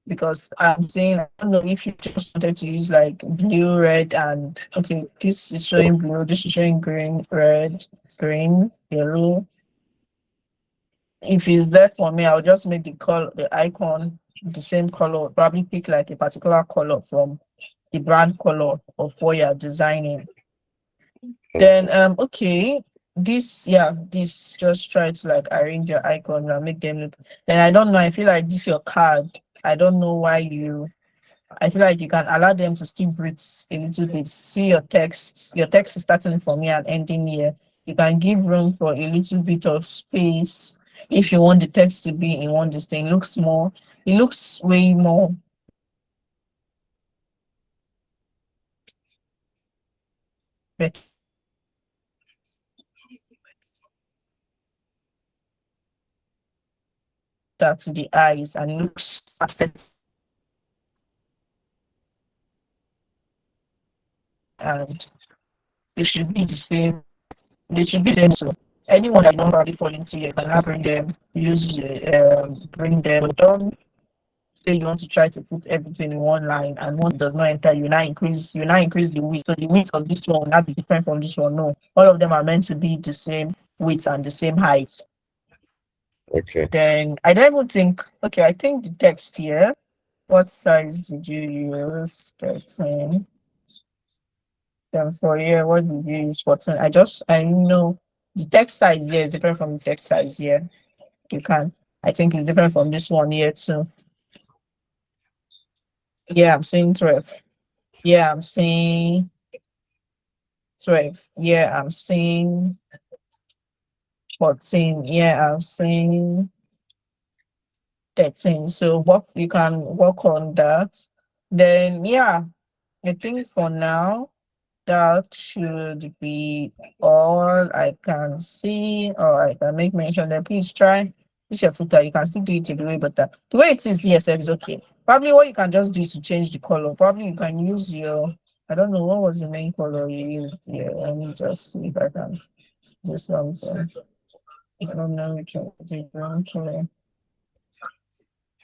because I'm saying I don't know if you just wanted to use like blue, red, and okay, this is showing blue, this is showing green, red, green, yellow. If it's there for me, I'll just make the color, the icon the same color, probably pick like a particular color from the brand color of what you're designing. Then okay, this, yeah, this, just try to like arrange your icons and make them look. Then I don't know, I feel like this your card. I don't know why I feel like you can allow them to still breathe a little bit. See your text. Your text is starting from here and ending here. You can give room for a little bit of space if you want the text to be in one distinct. It looks more. It looks way more better to the eyes and it looks aesthetic. And it should be the same. They should be them. So anyone that don't probably fall into, you can now bring them. Bring them. Don't say you want to try to put everything in one line and one does not enter, you now increase the width. So the width of this one will not be different from this one. No, all of them are meant to be the same width and the same height. Okay. Then I don't even think, okay, I think the text here, what size did you use? 13. Then for here, what did you use? 14. I know the text size here is different from the text size here. I think it's different from this one here too. Yeah, I'm saying 12. Yeah, I'm saying 12. Yeah, I'm saying 14. Yeah, I'm saying 13. So you can work on that. Then yeah, I think for now that should be all I can see, or I can make mention that please try this your footer. You can still do it the way, but the way it is here is okay. Probably what you can just do is to change the color. Probably you can use your, I don't know what was the main color you used here. Let me just see if I can do something. I don't know which one is it. Okay.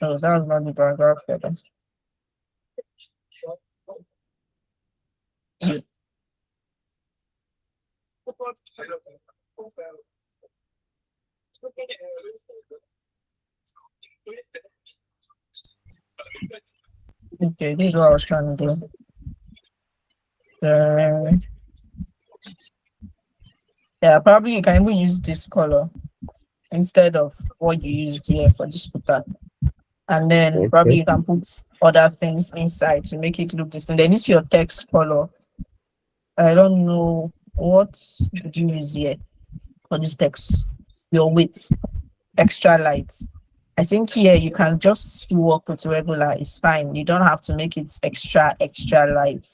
No, that was not the paragraph header. Okay, this is what I was trying to do. Yeah, probably you can even use this color instead of what you used here for this footer. And then probably you can put other things inside to make it look distinct. Then it's your text color. I don't know what did you use here for this text. Your width, extra light. I think here you can just still work with regular. It's fine. You don't have to make it extra light.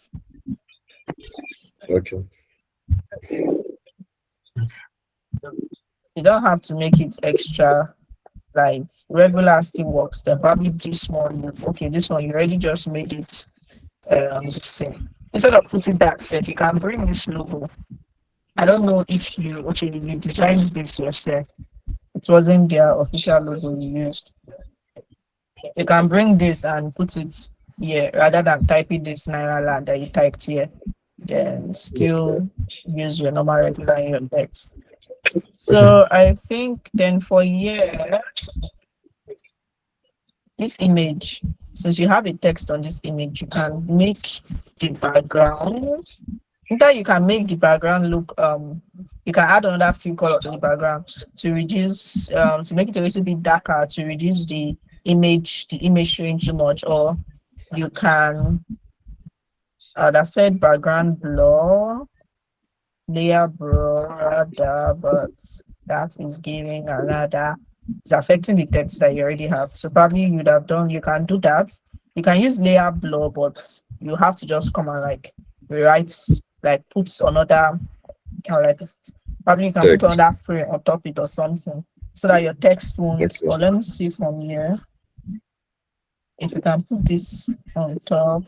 Okay. You don't have to make it extra light. Regular still works. Then probably this one. Okay, this one you already just made it. This thing. Instead of putting that set, you can bring this logo. I don't know if you designed this yourself. It wasn't their official logo you used. You can bring this and put it here rather than typing this Naira land that you typed here. Then still use your normal regular in your text. So I think then for here, this image, since you have a text on this image, you can make the background. That you can make the background look you can add another few colors to the background to reduce to make it a little bit darker to reduce the image showing too much, or you can that said background blur, layer blur, but that is giving another it's affecting the text that you already have. So probably you can do that. You can use layer blur, but you have to just come and like rewrite, like put another, how like this. Probably you can put Text. another frame on top it or something so that your text won't, Okay. or let me see from here. If you can put this on top,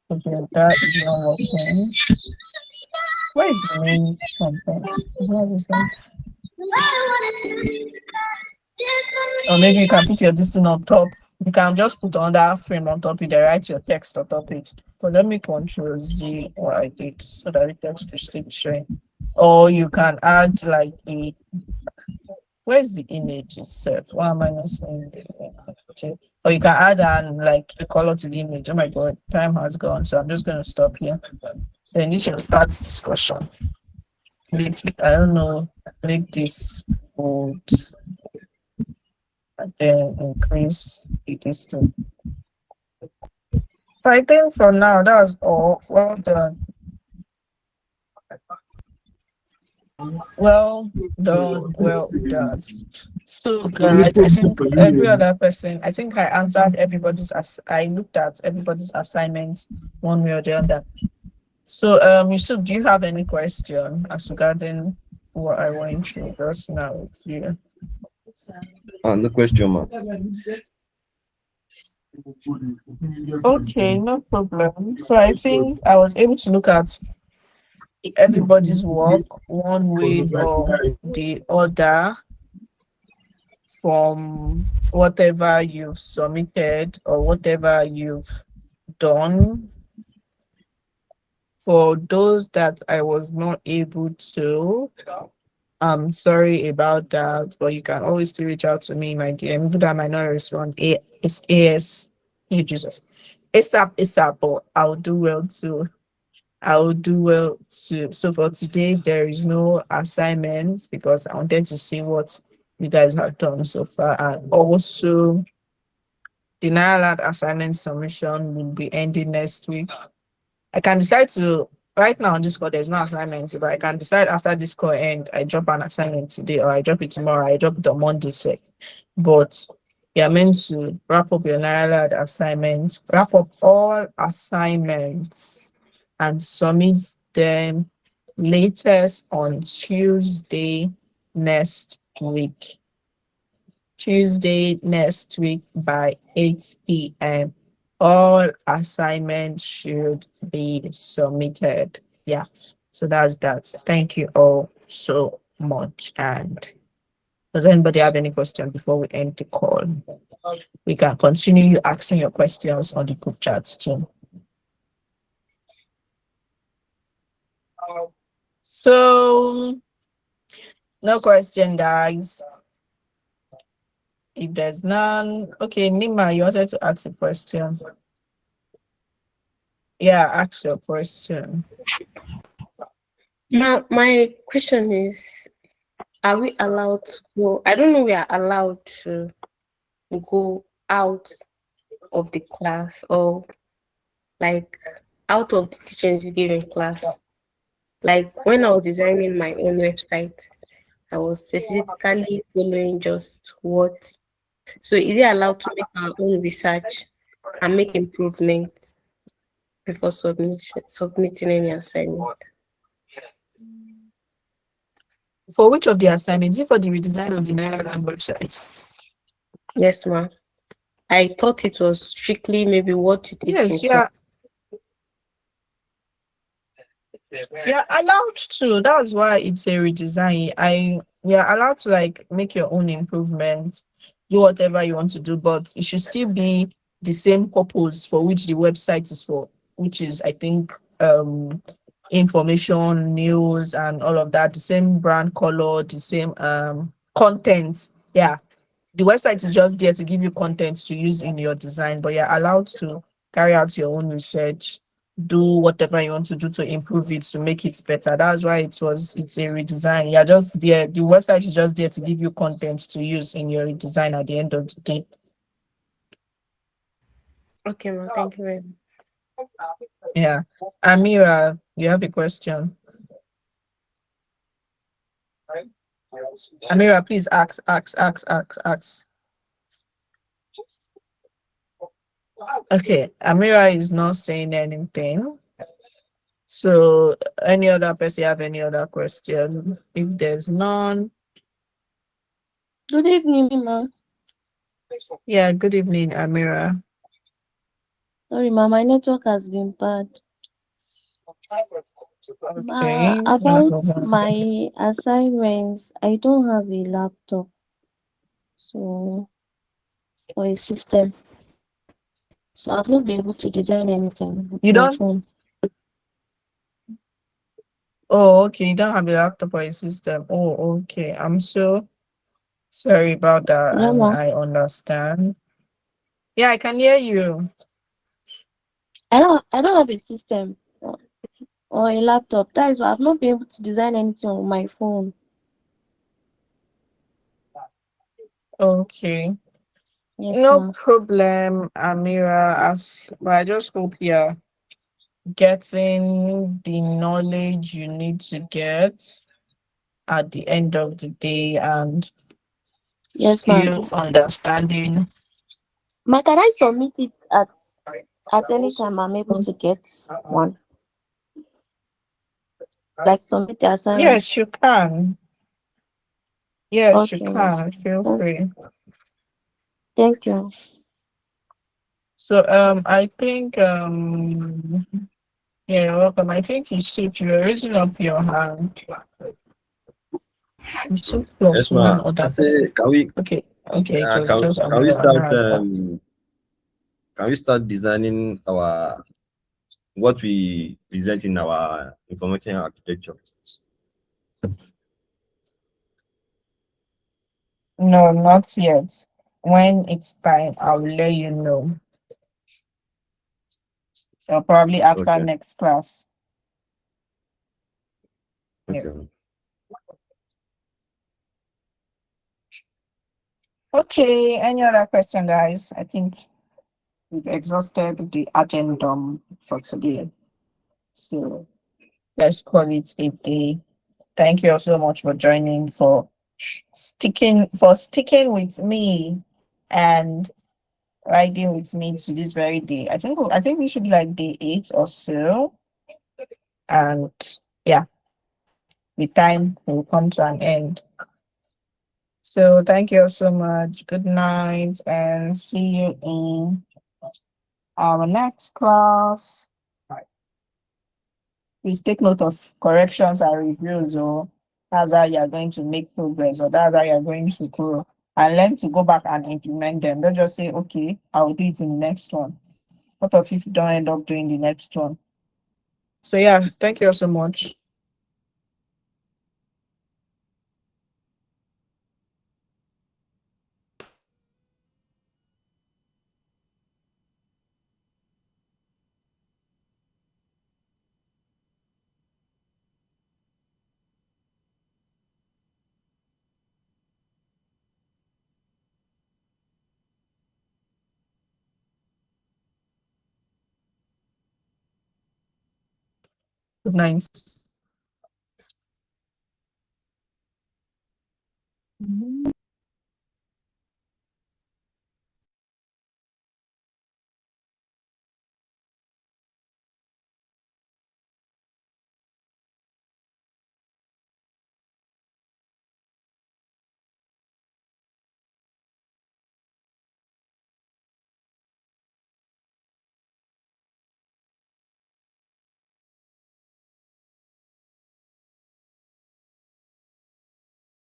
okay, that is not working. Where is the main content? It's not this one. Or maybe you can put your this thing on top. You can just put another frame on top it, then write your text on top it. But let me control Z what I did so that the text will still be showing. Or you can add like a, where's the image itself? Why am I not saying it? Or you can add an like a color to the image. Oh my god, time has gone, so I'm just gonna stop here. Then you can start discussion. I don't know, make this bold and then increase the distance. So I think for now that was all. Well done. Well done. Well done. So guys, I think every other person, I think I answered everybody's I looked at everybody's assignments one way or the other. So Yusuf, do you have any question as regarding what I went through just now with you? No question, man. Okay, no problem. So I think I was able to look at everybody's work one way or the other from whatever you've submitted or whatever you've done. For those that I was not able to, I'm sorry about that, but you can always still reach out to me, my DM, even though I might not respond. It's AS, hey Jesus. ASAP, but I'll do well too. I will do well too. So for today, there is no assignments because I wanted to see what you guys have done so far. And also, the Naira assignment submission will be ending next week. I can decide to, right now on this call, there's no assignment, but I can decide after this call end, I drop an assignment today or I drop it tomorrow, I drop it on Monday, say. But you're meant to wrap up your Naira assignments, wrap up all assignments and submit them latest on Tuesday next week. Tuesday next week by 8 p.m. All assignments should be submitted. Yeah, so that's that. Thank you all so much. And does anybody have any question before we end the call? We can continue asking your questions on the group chat too. So, no question, guys. If there's none, okay, Nima, you wanted to ask a question. Yeah, ask your question. Now, my question is, are we allowed to go? I don't know we are allowed to go out of the class or like out of the teachings you give in class. Like when I was designing my own website, I was specifically following just what. So is it allowed to make our own research and make improvements before submitting any assignment? For which of the assignments? Is it for the redesign of the Naira website? Yes, ma'am. I thought it was strictly maybe what you teach in Yes, yeah. class. You're allowed to. That's why it's a redesign. We are allowed to like make your own improvements, do whatever you want to do, but it should still be the same purpose for which the website is for, which is I think information, news, and all of that. The same brand color, the same content. Yeah, the website is just there to give you content to use in your design, but you're allowed to carry out your own research, do whatever you want to do to improve it, to make it better. That's why it's a redesign. You're just there. The website is just there to give you content to use in your redesign at the end of the day. Okay, ma'am. Thank you very much. Yeah. Amira, you have a question? Amira, please ask. Okay, Amira is not saying anything. So, any other person have any other question? If there's none, Good evening, ma'am. yeah, good evening, Amira. Sorry, ma'am, my network has been bad. Okay, no About problem. my assignments, I don't have a laptop, so or a system, so I've not been able to design anything with You my don't? phone. Oh, okay. You don't have a laptop or a system. Oh, okay. I'm so sorry about that, Yeah, and ma'am. I understand. Yeah, I can hear you. I don't have a system or a laptop. That is why I've not been able to design anything on my phone. Okay. Yes, No ma'am. problem, Amira. But I just hope you're getting the knowledge you need to get at the end of the day and Yes, ma'am. still understanding. Ma, can I submit it at any time I'm able to get one? Like submit the assignment? Yes, you can. Yes, you Okay, ma'am. can. Feel free. Thank you. So I think yeah, you're welcome. I think you should you're raising up your hand. You should plus Yes, ma. one I other say, person. can we Okay, it was just can we start Amira. designing our what we present in our information architecture? No, not yet. When it's time, I'll let you know. So probably after Okay. next class. Okay. Yes. Okay, any other question, guys? I think we've exhausted the agenda for today. So let's call it a day. Thank you all so much for joining, for sticking with me and riding with me to this very day. I think we should be like day 8 or so. And yeah, the time will come to an end. So thank you all so much. Good night and see you in our next class. Please take note of corrections and reviews, or that's how you're going to make progress, or that's how you're going to grow. And learn to go back and implement them. Don't just say, okay, I'll do it in the next one. What if you don't end up doing the next one? So yeah, thank you all so much. Good night.